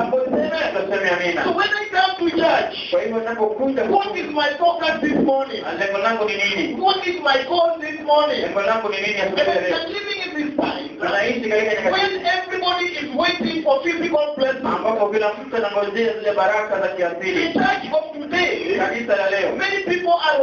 S2: Tuseme amina.
S1: So when I come to church,
S2: Kwa hivyo ninapokuja,
S1: what is my focus this morning?
S2: lengo langu ni nini?
S1: What is my goal this morning?
S2: Lengo langu ni nini
S1: And
S2: asubuhi ya leo?
S1: I'm living in this time
S2: Tunaishi katika nyakati
S1: when everybody is waiting for physical blessings.
S2: ambapo kila mtu anangojea zile baraka za
S1: The
S2: kiasili.
S1: church of today,
S2: Kanisa la leo,
S1: many people are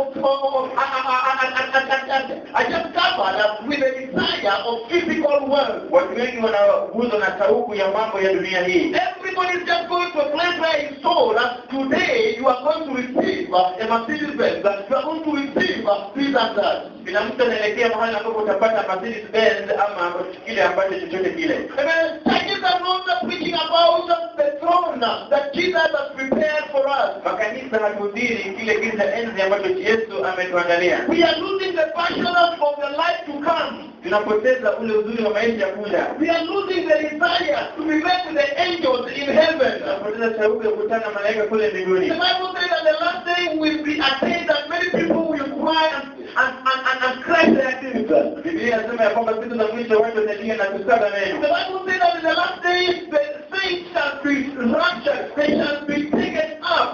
S1: just covered with a desire
S2: desire of physical world.
S1: Watu wengi wanaguzwa na shauku ya mambo ya dunia hii.
S2: Everybody is just going to a place where he's told that today you are going to receive a Mercedes Benz, that you are going to receive this and that.
S1: Kila mtu anaelekea mahali ambapo utapata Mercedes Benz ama kile ambacho chochote kile.
S2: Amen. Churches are not preaching about the throne that Jesus has prepared for us.
S1: Makanisa hatuhubiri kile kisa enzi ambacho Yesu ametuandalia.
S2: We are losing the passion of the life to come.
S1: Tunapoteza ule uzuri wa maisha ya kuja.
S2: We are losing the desire to be met with the angels in heaven.
S1: Tunapoteza shauku ya kukutana na malaika kule mbinguni.
S2: The Bible says that the last day will be a day that many people will cry and cry their tears.
S1: Biblia inasema ya kwamba siku za mwisho watu watalia na kusaga meno.
S2: The Bible says that in the last days the saints shall be raptured, they shall be taken up.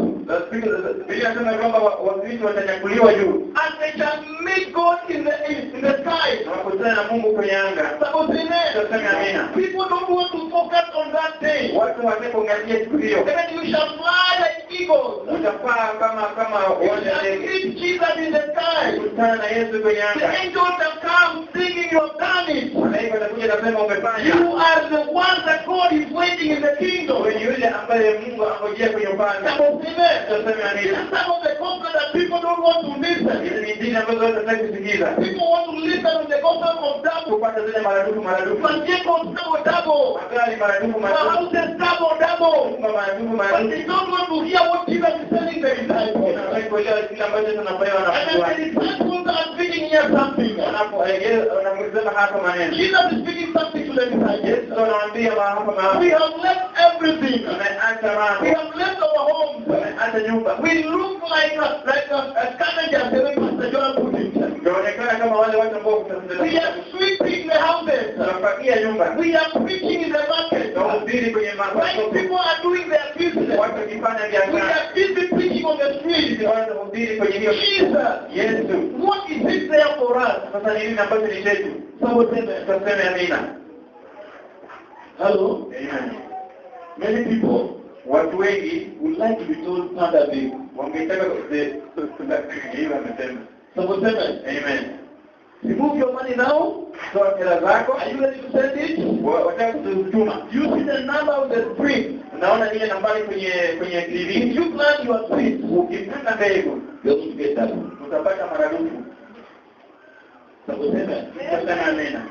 S1: Biblia inasema ya kwamba watumishi watanyakuliwa juu.
S2: And they shall meet God in the sky.
S1: Na wakutane na Mungu kwenye anga. Tuseme amina.
S2: People don't want to focus on that day.
S1: Watu wanapoangalia siku hiyo.
S2: Then you shall fly like eagles.
S1: Utapaa kama
S2: You shall meet Jesus in the sky.
S1: kutana na Yesu kwenye
S2: The
S1: anga.
S2: angels shall come singing, you have done it.
S1: Malaika watakuja na kusema umefanya.
S2: You are the ones that God is waiting in the kingdom.
S1: Wewe yule ambaye Mungu angojea kwenye ufalme. Tuseme amina.
S2: Some of the gospel that people don't want to listen.
S1: Hizi ni dini ambazo watu wanataka kusikiza.
S2: People want to listen to the gospel of double.
S1: Kupata zile maradufu.
S2: Vehicles double.
S1: Magari maradufu.
S2: Houses double.
S1: Nyumba maradufu.
S2: But they don't want to hear what Jesus is telling the disciples.
S1: Wanataka kuelewa kile ambacho tunapewa na
S2: And
S1: Mungu.
S2: then the disciples are speaking here something.
S1: Wanaposema hapa maneno.
S2: Jesus is speaking something to the disciples.
S1: Yesu anawaambia hapa maneno.
S2: We have left everything.
S1: Tumeacha mambo.
S2: We have left our homes.
S1: Tumeacha nyumba.
S2: We look like a scavengers, the way Pastor Joel put it.
S1: Tunaonekana kama wale watu ambao
S2: We are sweeping the houses.
S1: tunafagia nyumba.
S2: We are preaching in the market.
S1: Tunahubiri kwenye
S2: When
S1: masoko.
S2: people are doing their business,
S1: Watu wakifanya
S2: we
S1: biashara.
S2: are busy preaching on the street.
S1: Wanahubiri kwenye hiyo
S2: Jesus,
S1: Yesu.
S2: what is it there for us?
S1: Sasa ni nini ambacho ni chetu? Tuseme amina.
S2: Hello?
S1: Amen.
S2: Many people
S1: Watu wengi
S2: would like to be told Father Big.
S1: wangetaka hiyo amesema. Amen.
S2: Remove your money now.
S1: Toa hela zako.
S2: Are you ready to send it?
S1: Wataka kutuma.
S2: You see the number of the screen.
S1: Unaona ile nambari kwenye TV.
S2: If you plant your seed,
S1: Ukipanda mbegu,
S2: you're going to get that.
S1: utapata maradufu. Tuseme amina.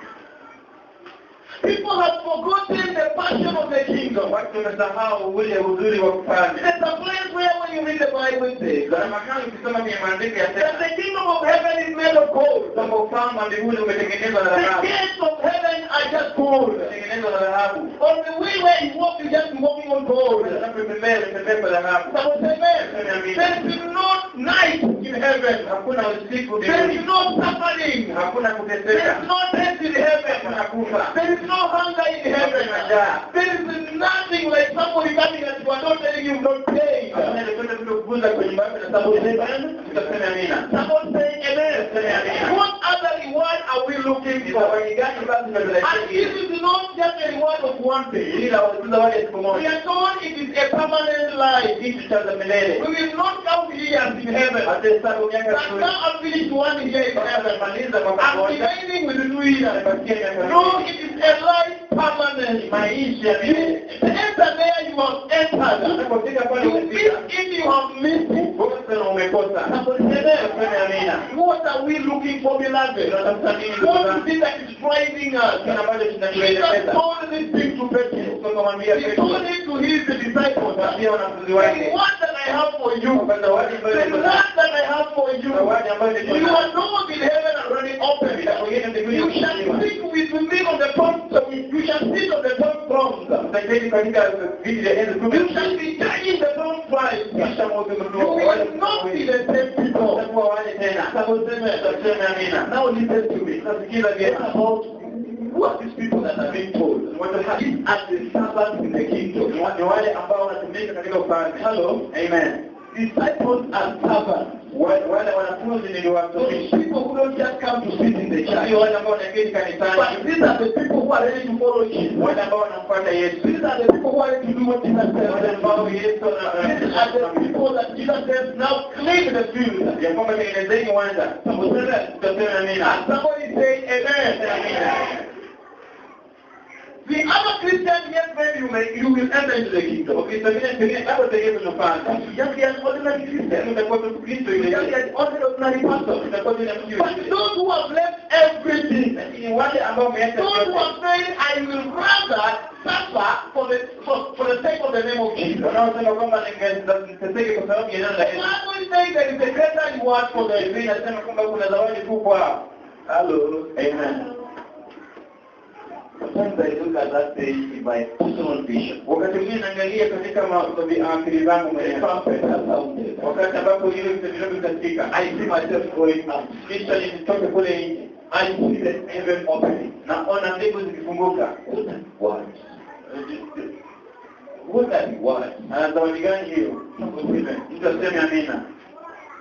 S2: People have forgotten the passion of the kingdom.
S1: Watu wamesahau ule uzuri wa kufanya.
S2: There's a place where when you read the Bible it says
S1: Kuna mahali ukisoma kwenye maandiko ya
S2: that the kingdom of heaven is made of gold.
S1: kwamba ufalme wa mbinguni umetengenezwa na
S2: The
S1: dhahabu.
S2: gates of heaven are just gold.
S1: Umetengenezwa na dhahabu.
S2: On the way where you walk, you just be walking on gold.
S1: Unapotembea kwa dhahabu.
S2: Someone say, man, there is no night in heaven.
S1: Hakuna usiku
S2: There
S1: mbinguni.
S2: is no suffering.
S1: Hakuna
S2: There
S1: kuteseka.
S2: is no death in heaven.
S1: Hakuna kufa.
S2: There is no hunger in heaven. There is nothing like somebody coming and you are not telling you don't pay.
S1: Hakuna chochote kukuguza kwenye mbao na sababu tutasema amina.
S2: Someone say amen. What other reward are we looking
S1: Ni
S2: for?
S1: zawadi gani basi
S2: And
S1: tunazalisha?
S2: this is not just a reward of one day.
S1: Ila zawadi ya siku
S2: We
S1: moja.
S2: are told it is a permanent life.
S1: Kitu cha milele.
S2: We will not count years in heaven.
S1: Hata hesabu miaka
S2: But now I've finished 1 year in heaven.
S1: maliza mwaka
S2: I'm
S1: mmoja.
S2: remaining with 2 years.
S1: Bakia miaka
S2: No,
S1: miwili.
S2: it is a life permanent.
S1: Maisha ya milele.
S2: The enter there you have entered.
S1: Unapofika pale
S2: You
S1: umefika.
S2: miss it, you have missed it.
S1: Kosa na umekosa. Tuseme amina.
S2: What are we looking for, beloved?
S1: Tunatafuta nini?
S2: What is it that is driving us?
S1: Kile ambacho
S2: Jesus
S1: kinatuelekeza.
S2: told this thing to Peter.
S1: Tukamwambia
S2: He
S1: Petro.
S2: told it to his disciples.
S1: Mwambie wanafunzi
S2: The
S1: wake.
S2: one that I have for you.
S1: Kwa zawadi
S2: The
S1: ambayo niko
S2: one
S1: nayo.
S2: that I have for you.
S1: Zawadi ambayo niko
S2: You
S1: nayo.
S2: are doors in heaven already open.
S1: Vitabu hivi mbinguni
S2: You shall
S1: vimefunguliwa.
S2: sit with me on the top. You shall sit on the top throne.
S1: Tutaketi katika viti vya enzi kumi.
S2: You shall be judging the throne twice.
S1: Kisha Mungu
S2: You
S1: mtukufu.
S2: will not be the same people.
S1: Tutakuwa wale tena. Tuseme amina.
S2: Now listen to me.
S1: Nasikiza
S2: It's
S1: vyema.
S2: about who are these people that are being told? These are the servants in the kingdom.
S1: Ni wale ambao wanatumika katika ufalme.
S2: Hello?
S1: Amen.
S2: Disciples are servants.
S1: Wale wanafunzi
S2: wanafunzi niliwafundisha.
S1: Those people who don't just come to sit in the church.
S2: Sio wale ambao wanaketi kanisani.
S1: But these are the people who are ready to follow Jesus.
S2: Wale ambao wanamfuata Yesu.
S1: These are the people who are ready to do what Jesus says.
S2: Wale ambao Yesu
S1: These are the people that Jesus says, now clean the field.
S2: ya kwamba tengenezeni uwanja. Tutasema amina.
S1: And somebody say amen.
S2: Amina.
S1: The other Christian, yes, maybe you will enter into the kingdom.
S2: Okay, so pengine hapo tayari tunafanya.
S1: You just be an ordinary Christian.
S2: Utakuwa tu Kristo
S1: You
S2: yule.
S1: just be an ordinary pastor.
S2: Utakuwa tu mtu
S1: But
S2: yule.
S1: those who have left everything,
S2: Lakini wale ambao wameacha
S1: those who are saying, I will rather suffer for the sake of the name of Jesus.
S2: wanaosema kwamba ningeteseke kwa sababu ya neno la
S1: The
S2: Yesu.
S1: Bible says there is a greater reward for the
S2: Biblia inasema kwamba kuna zawadi kubwa.
S1: Hello.
S2: Amen.
S1: Sometimes I look at that page in my personal vision.
S2: Wakati mwingine naangalia katika akili zangu mwenyewe. Wakati ambapo hiyo vitendo vitasikika.
S1: I see myself going up.
S2: Kisha nitoke kule nje.
S1: I see the heaven opening.
S2: Naona mbingu zikifunguka.
S1: What are the words?
S2: Na zawadi gani hiyo? Mtu aseme amina.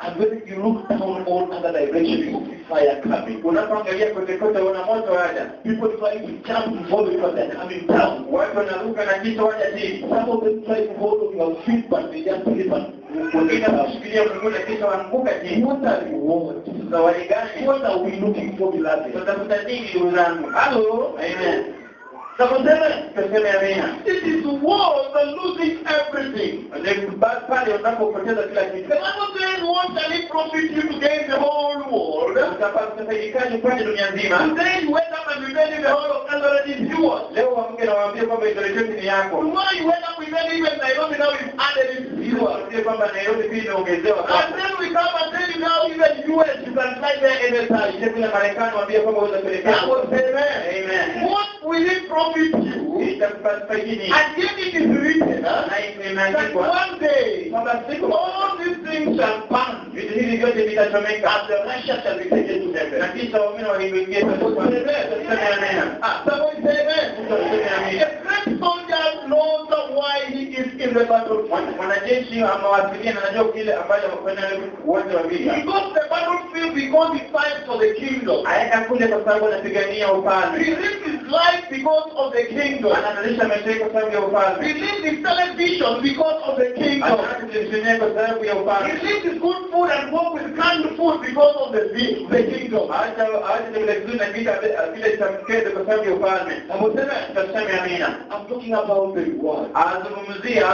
S1: And when you look down all other directions, you see fire coming.
S2: Unapoangalia kote kote una moto waja.
S1: People try to jump before because they're coming down.
S2: Watu wanaruka na kisha waja chini.
S1: Some of them try to hold on your feet, but they just slip and
S2: Wengine wanashikilia mguu na kisha wanaanguka chini.
S1: what are the words?
S2: Zawadi gani?
S1: What are we looking for, beloved?
S2: Tutafuta nini ndugu zangu?
S1: Hello?
S2: Amen.
S1: Tuseme
S2: amina.
S1: It is worse than losing everything.
S2: Pale unapopoteza kila kitu.
S1: The Bible says, what shall it profit you to gain the whole world?
S2: Utafaidikaje kwani dunia nzima?
S1: Today you wake up and you tell the whole of Eldoret is yours.
S2: Leo amke na waambie kwamba Eldoret ni yako.
S1: Tomorrow you wake up with them even Nairobi now is added is yours.
S2: Waambie kwamba Nairobi pia imeongezewa.
S1: And then we come and tell you now even US you can fly there anytime.
S2: Ile kule Marekani waambie kwamba utapeleka.
S1: That was amen.
S2: Amen.
S1: What will it profit you?
S2: Itakufaidi.
S1: And yet it is written
S2: Na
S1: that
S2: imeandikwa
S1: one day
S2: kwamba siku
S1: all these things shall pass.
S2: vitu hivi vyote vitachomeka.
S1: And the righteous shall be taken to heaven.
S2: Na kisha waumini waliingia kwa Amen.
S1: Somebody say amen. A great soldier knows why he is in the battlefield.
S2: Mwanajeshi amewasilia na anajua kile ambacho amekwenda uwanja wa vita.
S1: He goes to the battlefield because he fights for the kingdom.
S2: Aenda kule kwa sababu anapigania
S1: He
S2: ufalme.
S1: lives his life because of the kingdom.
S2: Anadalisha maisha yake kwa sababu ya
S1: He
S2: ufalme.
S1: lives his television because of the kingdom.
S2: Anatujishania kwa sababu ya
S1: He
S2: ufalme.
S1: lives his good food and walk with canned food because of the kingdom.
S2: Acha vile vizuri na vile cha mkete kwa sababu ya ufalme. Tutasema amina.
S1: I'm talking about the reward.
S2: Azungumzia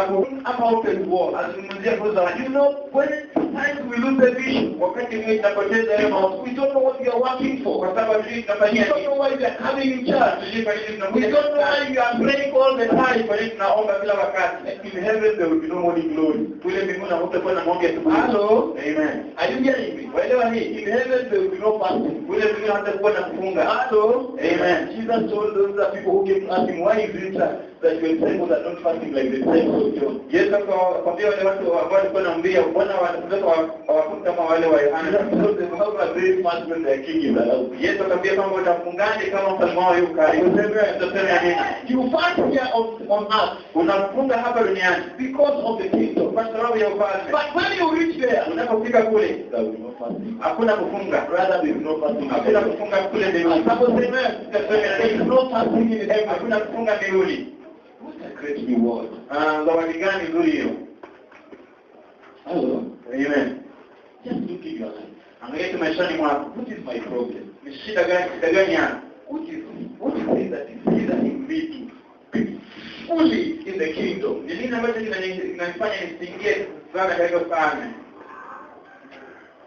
S1: About the reward.
S2: azungumzia fursa.
S1: You know, when times we lose the vision,
S2: Wakati mwingine tunapoteza hiyo maono.
S1: we don't know what we are working for.
S2: Kwa sababu sisi
S1: We
S2: tunafanyia
S1: don't know why we are coming in church.
S2: Sisi kwa nini
S1: We
S2: tunakuja
S1: don't know why we are praying all the time.
S2: kwa nini tunaomba kila wakati?
S1: In heaven there will be no morning glory.
S2: Kule mbinguni hakutakuwa na maombi ya asubuhi.
S1: Hello?
S2: Amen.
S1: Are you hearing me?
S2: Waelewa hii?
S1: In heaven there will be no fasting.
S2: Kule mbinguni hatakuwa na kufunga.
S1: Hello?
S2: Amen.
S1: Jesus told those people who came to ask him, why is it that your disciples are not fasting like the disciples of John?
S2: Yesu akawaambia wale watu ambao walikuwa wanamwambia mbona wanafunzi hawafungi kama wale wa Yohana?
S1: Jesus told them, how can they fast when their king is around?
S2: Yesu akamwambia kwamba utafungaje kama mfalme wao yuko karibu? Tutasema amina.
S1: You fast here on earth
S2: Unafunga hapa duniani
S1: because of the kingdom.
S2: kwa sababu ya ufalme.
S1: But when you reach there,
S2: Unapofika kule
S1: there will be no fasting.
S2: hakuna kufunga.
S1: Rather, there is no fasting.
S2: Hakuna kufunga kule mbinguni.
S1: There is no fasting in heaven.
S2: Hakuna kufunga mbinguni.
S1: What a great reward.
S2: Zawadi gani nzuri hiyo?
S1: Hello.
S2: Amen.
S1: Just look in your life.
S2: Angalia tu maishani mwako.
S1: What is my problem?
S2: Ni shida gani hapa?
S1: What is it that is hindering me to be fully in the kingdom?
S2: Ni nini ambacho kinanifanya nisiingie sana katika ufalme?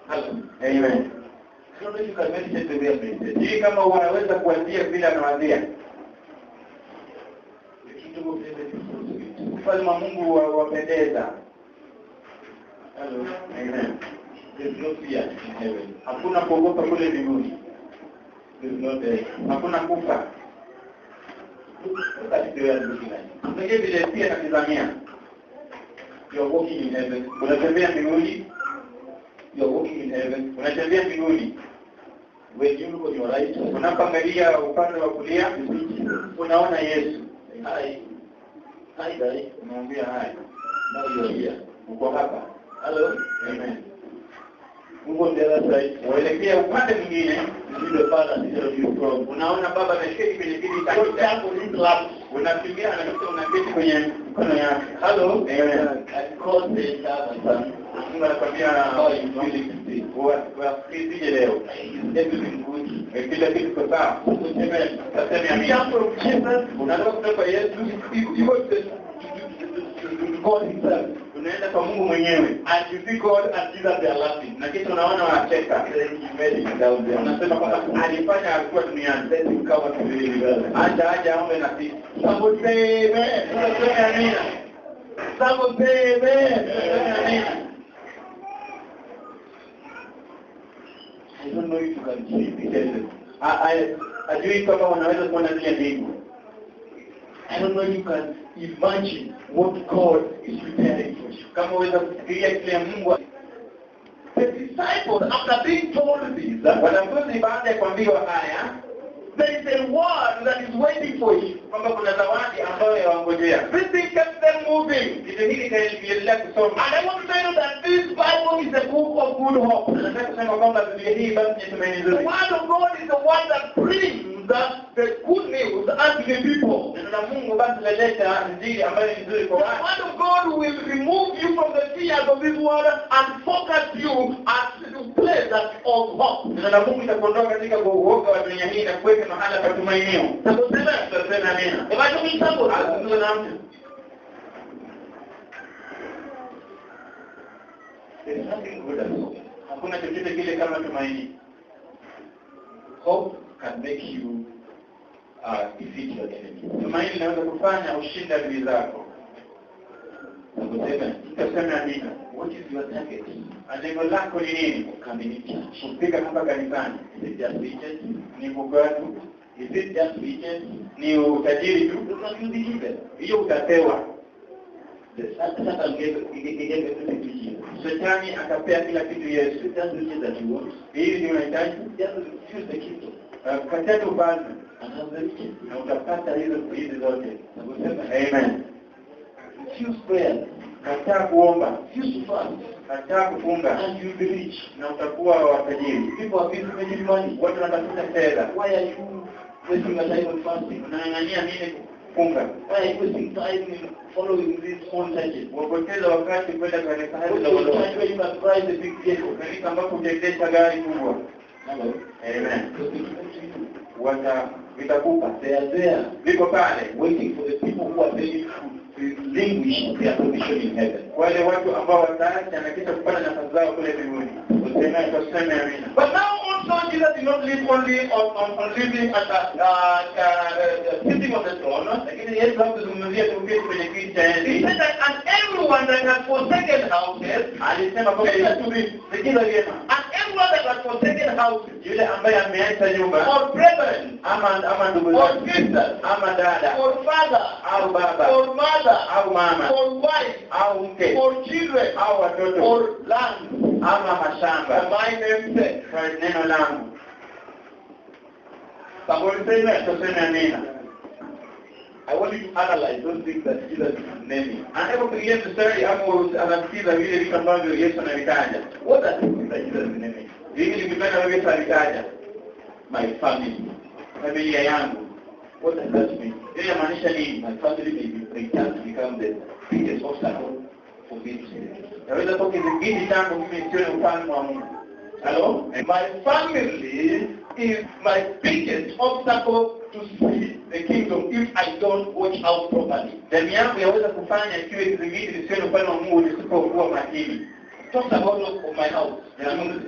S1: Hello.
S2: Amen.
S1: I don't know if you can meditate the way I meditate.
S2: Hii kama unaweza kuanzia vile anawaambia.
S1: The kingdom of heaven is so sweet.
S2: Ufalme wa Mungu wapendeza.
S1: Hello.
S2: Amen.
S1: There's no fear in heaven.
S2: Hakuna kuogopa kule mbinguni.
S1: There's no death.
S2: Hakuna kufa.
S1: Look at the way I'm looking at it.
S2: Angalia vile pia natizamia.
S1: You're walking in heaven.
S2: Unatembea mbinguni.
S1: You're walking in heaven.
S2: Unatembea mbinguni.
S1: When you look on your right,
S2: Unapoangalia upande wa kulia,
S1: you see Jesus.
S2: unaona Yesu.
S1: Hi. Hi, guys.
S2: Unamwambia haya.
S1: Now you're here.
S2: Uko hapa.
S1: Hello.
S2: Amen.
S1: Move on the other side.
S2: Uelekea upande mwingine.
S1: You see the father instead of you from.
S2: Unaona baba ameketi kwenye kiti cha
S1: Don't jump on his lap.
S2: unafikiria na mtu unaketi kwenye mkono yake.
S1: Hello.
S2: Amen.
S1: I called the father son.
S2: Mungu anakuambia
S1: How are you feeling today?
S2: wasikizije leo.
S1: Is everything good?
S2: Kila kitu kiko sawa.
S1: Amen.
S2: Taseme
S1: You
S2: amina.
S1: jump from Jesus.
S2: Unatoka kutoka Yesu,
S1: You go to God himself.
S2: unaenda kwa Mungu mwenyewe.
S1: And you see God and Jesus, they are laughing.
S2: Na kisha unaona wanacheka.
S1: Then he made it down there.
S2: Unasema kwamba alifanya alikuwa duniani.
S1: Let him come to the universe.
S2: Acha aombe na sisi.
S1: Somebody say amen.
S2: Tunasema amina.
S1: Somebody say amen.
S2: Tunasema amina.
S1: I don't know if you can see it.
S2: Ajui kama unaweza kuona zile mbingu.
S1: I don't know if you can imagine what God is preparing for you.
S2: Kama unaweza kufikiria kile Mungu.
S1: The disciples, after being told this,
S2: Wanafunzi baada ya kuambiwa haya,
S1: there is a word that is waiting for you.
S2: kwamba kuna zawadi ambayo yawangojea.
S1: This thing kept them moving.
S2: Kitu hiki kinaendelea kusoma.
S1: And I want to tell you that this Bible is a book of good hope.
S2: Nataka kusema kwamba Biblia hii basi ni tumaini
S1: The
S2: nzuri.
S1: word of God is the one that brings the good news unto the people.
S2: Neno la Mungu basi linaleta injili ambayo ni nzuri
S1: The
S2: kwa watu.
S1: word of God will remove you from the fears of this world and focus you at the place of hope.
S2: Neno la Mungu litakuondoa katika uoga wa dunia hii na kuweka mahala pa tumainio. Tutasema amina.
S1: If I don't mean somebody,
S2: Azungumza na mtu.
S1: there is nothing good as hope.
S2: Hakuna chochote kile kama tumaini.
S1: Hope can make you defeat your enemy.
S2: Tumaini linaweza kufanya ushinde adui zako. Tutasema amina.
S1: What is your target?
S2: Lengo lako ni nini?
S1: Coming in church.
S2: Kufika hapa kanisani.
S1: Is it just riches?
S2: Ni bugatu.
S1: Is it just riches?
S2: Ni utajiri tu.
S1: Because you believe it.
S2: Hiyo utapewa.
S1: Satan gave everything to Jesus.
S2: Shetani akapea kila kitu Yesu.
S1: It's just riches that you want.
S2: Hili ni unahitaji.
S1: Just refuse the kingdom
S2: Katika ufalme
S1: and have the riches.
S2: na utapata hizi zote.
S1: Amen. Refuse prayer.
S2: Kataa kuomba.
S1: Refuse to fast.
S2: Kataa kufunga.
S1: And you'll be rich.
S2: Na utakuwa watajiri.
S1: People are busy making money.
S2: Watu wanatafuta fedha.
S1: Why are you wasting your time on fasting?
S2: Unang'ang'ania nini kufunga?
S1: Why are you wasting time in following these small churches?
S2: Wapoteza wakati kwenda kanisa
S1: Go
S2: hili
S1: to
S2: la
S1: a church where you can drive the big vehicle.
S2: kanisa ambapo utaendesha gari kubwa.
S1: Hello.
S2: Amen.
S1: Because they give it to you.
S2: Vitakupa.
S1: They are there
S2: Viko pale.
S1: waiting for the people who are ready to relinquish their position in heaven.
S2: Wale watu ambao wataacha na kisha kupata nafasi zao kule mbinguni. Tuseme amina.
S1: But now also Jesus did not live only on living at sitting on the throne.
S2: Lakini Yesu hakuzungumzia tuketi kwenye kiti cha
S1: He
S2: enzi.
S1: said that and everyone that has forsaken houses,
S2: Alisema kwamba
S1: listen to me,
S2: sikiza vyema.
S1: and everyone that has forsaken houses,
S2: Yule ambaye ameacha nyumba
S1: or brethren,
S2: ama ndugu
S1: or
S2: zake
S1: sisters,
S2: ama dada
S1: or father,
S2: au baba
S1: or mother,
S2: au mama
S1: or wife,
S2: au mke
S1: or children,
S2: au watoto
S1: or land,
S2: ama
S1: for
S2: mashamba
S1: my name's sake.
S2: kwa neno langu.
S1: Somebody say that.
S2: Tuseme amina.
S1: I want you to analyze those things that Jesus is naming.
S2: Anapopigia mstari hapo anasikiza vile vitu ambavyo Yesu anavitaja.
S1: What are the things that Jesus is naming?
S2: Hivi ni vitu ambavyo Yesu alitaja.
S1: My family.
S2: Familia yangu.
S1: What does that mean?
S2: Hiyo inamaanisha nini?
S1: My family may be pretend to become the biggest obstacle for me to see the kingdom.
S2: Naweza kwa kizingiti changu mimi siwe ufalme wa Mungu.
S1: Hello? My family is my biggest obstacle to see the kingdom if I don't watch out properly.
S2: Jamii yangu yaweza kufanya ikiwe kizingiti nisiwe ufalme wa Mungu nisipokuwa makini.
S1: Talks about my house.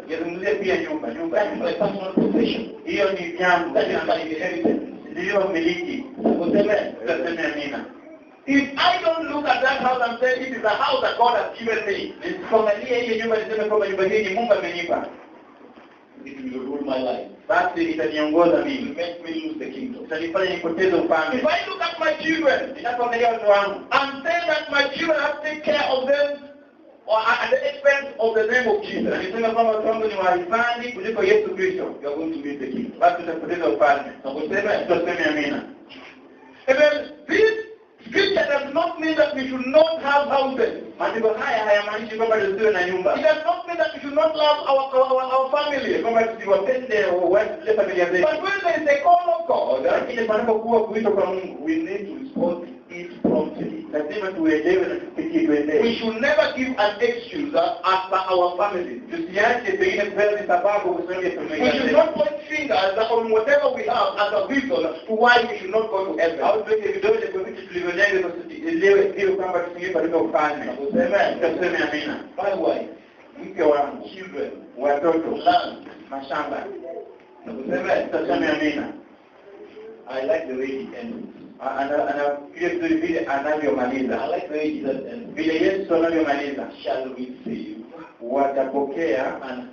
S2: Yazungumzia pia nyumba.
S1: That is my personal possession.
S2: Hiyo ni jambo.
S1: That is my inheritance.
S2: Ndiyo miliki. Tuseme amina.
S1: If I don't look at that house and say it is a house that God has given me,
S2: Nisipoangalia hiyo nyumba niseme kwamba nyumba hii ni Mungu amenipa.
S1: it will rule my life.
S2: Basi itaniongoza
S1: It will
S2: mimi.
S1: make me lose the kingdom.
S2: Itanifanya nipoteze ufalme.
S1: If I look at my children
S2: Ninapoangalia watu wangu
S1: and say that my children have to take care of them or at the expense of the name of Jesus,
S2: na niseme kwamba watu wangu ni wahifadhi kuliko Yesu Kristo,
S1: you are going to lose the kingdom.
S2: basi utapoteza ufalme. Tuseme amina.
S1: And then this
S2: Scripture does not mean that we should not have houses.
S1: Maandiko haya hayamaanishi kwamba tusiwe na nyumba.
S2: It does not mean that we should not love our family.
S1: Kwamba tusiwapende wale familia zetu.
S2: But when there is a call of God,
S1: Lakini panapokuwa kuitwa kwa Mungu,
S2: we need to respond to it promptly.
S1: lazima tuelewe na tupitie tuendee.
S2: We should never give an excuse as per our family.
S1: Tusiache pengine kupewa sababu kwa sababu ya familia
S2: We should
S1: zetu.
S2: not point fingers on whatever we have as a reason to why we should not go to heaven.
S1: Au tuweke vidole kwa vitu tulivyonavyo kwa tusielewe ndio kwamba tusingepata ufalme. Tuseme amina.
S2: My wife,
S1: Mke wangu,
S2: children,
S1: watoto,
S2: land,
S1: mashamba.
S2: tuseme
S1: amina.
S2: I like the way he ends.
S1: Anafikiria vizuri vile anavyomaliza.
S2: I like the way Jesus ends.
S1: Vile Yesu anavyomaliza.
S2: Shall we receive
S1: Watapokea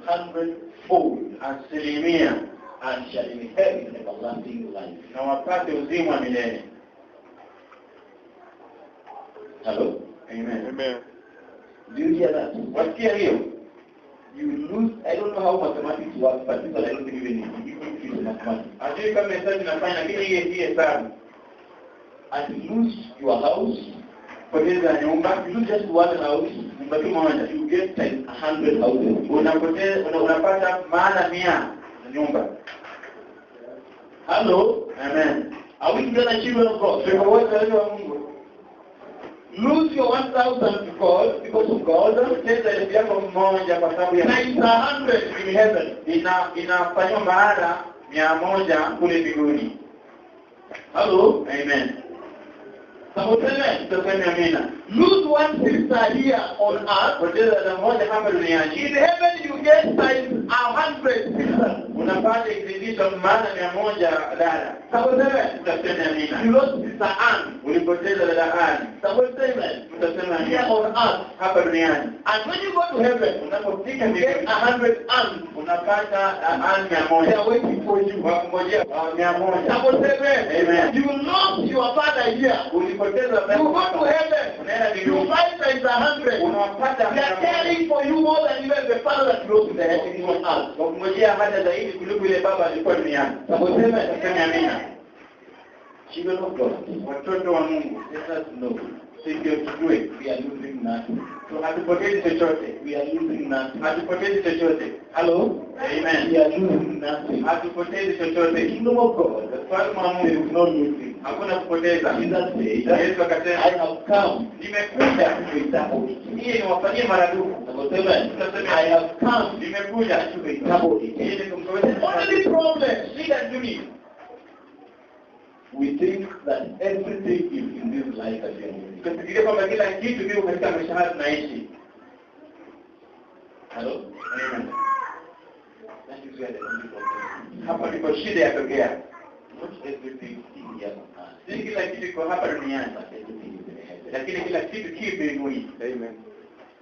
S2: 100-fold
S1: asilimia
S2: and shall inherit everlasting life.
S1: na wapate uzima wa milele.
S2: Hello?
S1: Amen.
S3: Amen.
S2: Do you hear that?
S1: Wasikia hiyo?
S2: You lose, I don't know how mathematics works, but people I don't think even feel mathematics.
S1: Ajui kama hesabu inafanya, lakini hii hesabu.
S2: And you lose your house,
S1: Poteza nyumba,
S2: you lose just one house,
S1: nyumba tu moja.
S2: you get 100 houses.
S1: Unapata maana 100 nyumba.
S2: Hello?
S1: Amen.
S2: Are we together, children of God?
S1: Sio wote walio wa Mungu.
S2: Lose your 1,000 because of God.
S1: Poteza elfu yako moja kwa sababu ya
S2: Times 100 in heaven.
S1: inafanywa mara 100 kule mbinguni.
S2: Hello?
S1: Amen.
S2: Amen.
S1: Tuseme amina.
S2: Lose one sister here on earth.
S1: Poteza dada moja hapa duniani.
S2: In heaven you get times 100 sisters.
S1: Unapata ikizidishwa mara 100 dada.
S2: Amen.
S1: Tuseme amina.
S2: You lost Sister Anne.
S1: Ulipoteza dada Anne.
S2: Amen.
S1: Tuseme
S2: Here
S1: amina.
S2: on earth.
S1: Hapa duniani.
S2: And when you go to heaven,
S1: Unapofika
S2: you get
S1: mbinguni
S2: 100 Anne.
S1: unapata Anne
S2: They
S1: 100.
S2: are waiting for you.
S1: Wakungojea 100.
S2: Amen.
S1: Amen.
S2: You lost your father here.
S1: Ulipoteza
S2: You go to heaven.
S1: unaenda
S2: You
S1: mbinguni.
S2: find times 100.
S1: Unawapata
S2: They are caring for you more than even the father that goes to the heaven on earth.
S1: wakungojea hata zaidi kuliko ile baba alikuwa duniani. Tuseme amina.
S2: Children of God,
S1: Watoto wa Mungu,
S2: let us know
S1: sivyo tujue
S2: we are losing nothing.
S1: hatupotezi chochote.
S2: We are losing nothing.
S1: Hatupotezi chochote.
S2: Hello?
S1: Amen.
S2: We are losing nothing.
S1: Hatupotezi
S2: The
S1: chochote.
S2: kingdom of God,
S1: Ufalme wa
S2: there
S1: Mungu
S2: is no losing.
S1: hakuna kupoteza.
S2: Jesus said,
S1: Yesu
S2: I
S1: akasema,
S2: have come
S1: nimekuja
S2: to double it.
S1: ili niwafanyie maradufu.
S2: I have come
S1: Nimekuja
S2: to double it.
S1: ili kumkowesha.
S2: The only problem,
S1: Shida duni.
S2: we think that everything is in this life that we are living.
S1: Tufikirie kwamba kila kitu kiko katika maisha haya tunaishi.
S2: Hello?
S1: Amen.
S2: That is where the only problem is.
S1: Hapa ndipo shida yatokea.
S2: Not everything is here on earth,
S1: Si kila kitu kiko hapa duniani,
S2: but everything is in heaven.
S1: lakini kila kitu ki mbinguni.
S3: Amen.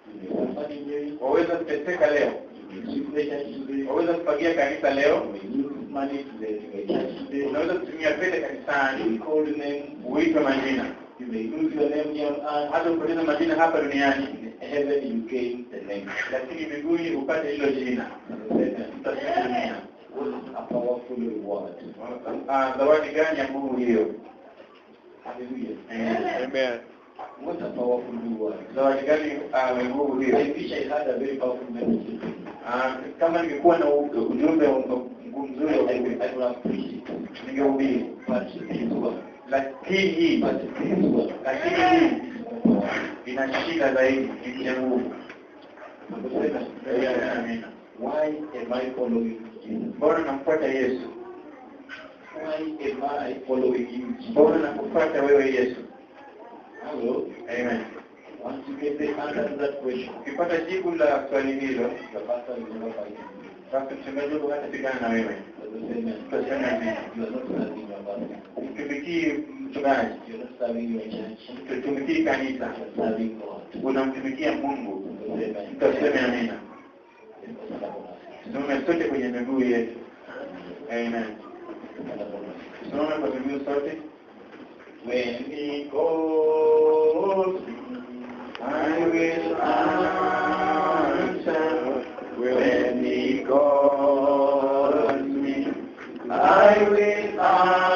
S2: You may suffer today,
S1: Waweza kuteseka leo,
S2: you may sweep the church today,
S1: waweza kufagia kanisa leo,
S2: you may lose money to the church today,
S1: unaweza kutumia fedha
S2: you
S1: kanisani,
S2: will call the name,
S1: uitwe majina,
S2: you may lose your name here on earth,
S1: hata upoteze majina hapa duniani,
S2: in heaven you gain the name.
S1: lakini mbinguni upate hilo jina. Utasimamia.
S2: What is a powerful reward?
S1: Zawadi gani ya Mungu hiyo?
S2: Hallelujah.
S3: Amen.
S2: What a powerful reward.
S1: Zawadi gani ya Mungu hiyo?
S2: I wish I had a very powerful message.
S1: Kama ningekuwa na ujumbe mzuri wa
S2: I
S1: Mungu,
S2: would have preached it.
S1: ningehubiri.
S2: But this one,
S1: Lakini hii ina shida zaidi, ni ya nguvu. Amina.
S2: why am I following Jesus?
S1: Mbona namfuata Yesu?
S2: Why am I following you, Jesus?
S1: Mbona nakufuata wewe Yesu?
S2: Hello?
S1: Amen.
S2: Once you get the answer to that question,
S1: Ukipata jibu la swali hilo,
S2: the pastor will never fight you.
S1: basi mchungaji wako hatapigana na wewe. Tutasema amina.
S2: You are not serving your pastor.
S1: Utumikii mchungaji,
S2: You are not serving your church.
S1: utumikii kanisa,
S2: You are serving God.
S1: unamtumikia Mungu. Tutasema amina. Tusimame sote kwenye miguu yetu. Amen. Tusimame kwa miguu sote.
S2: When he calls me,
S1: I will answer. When he calls me, I will answer.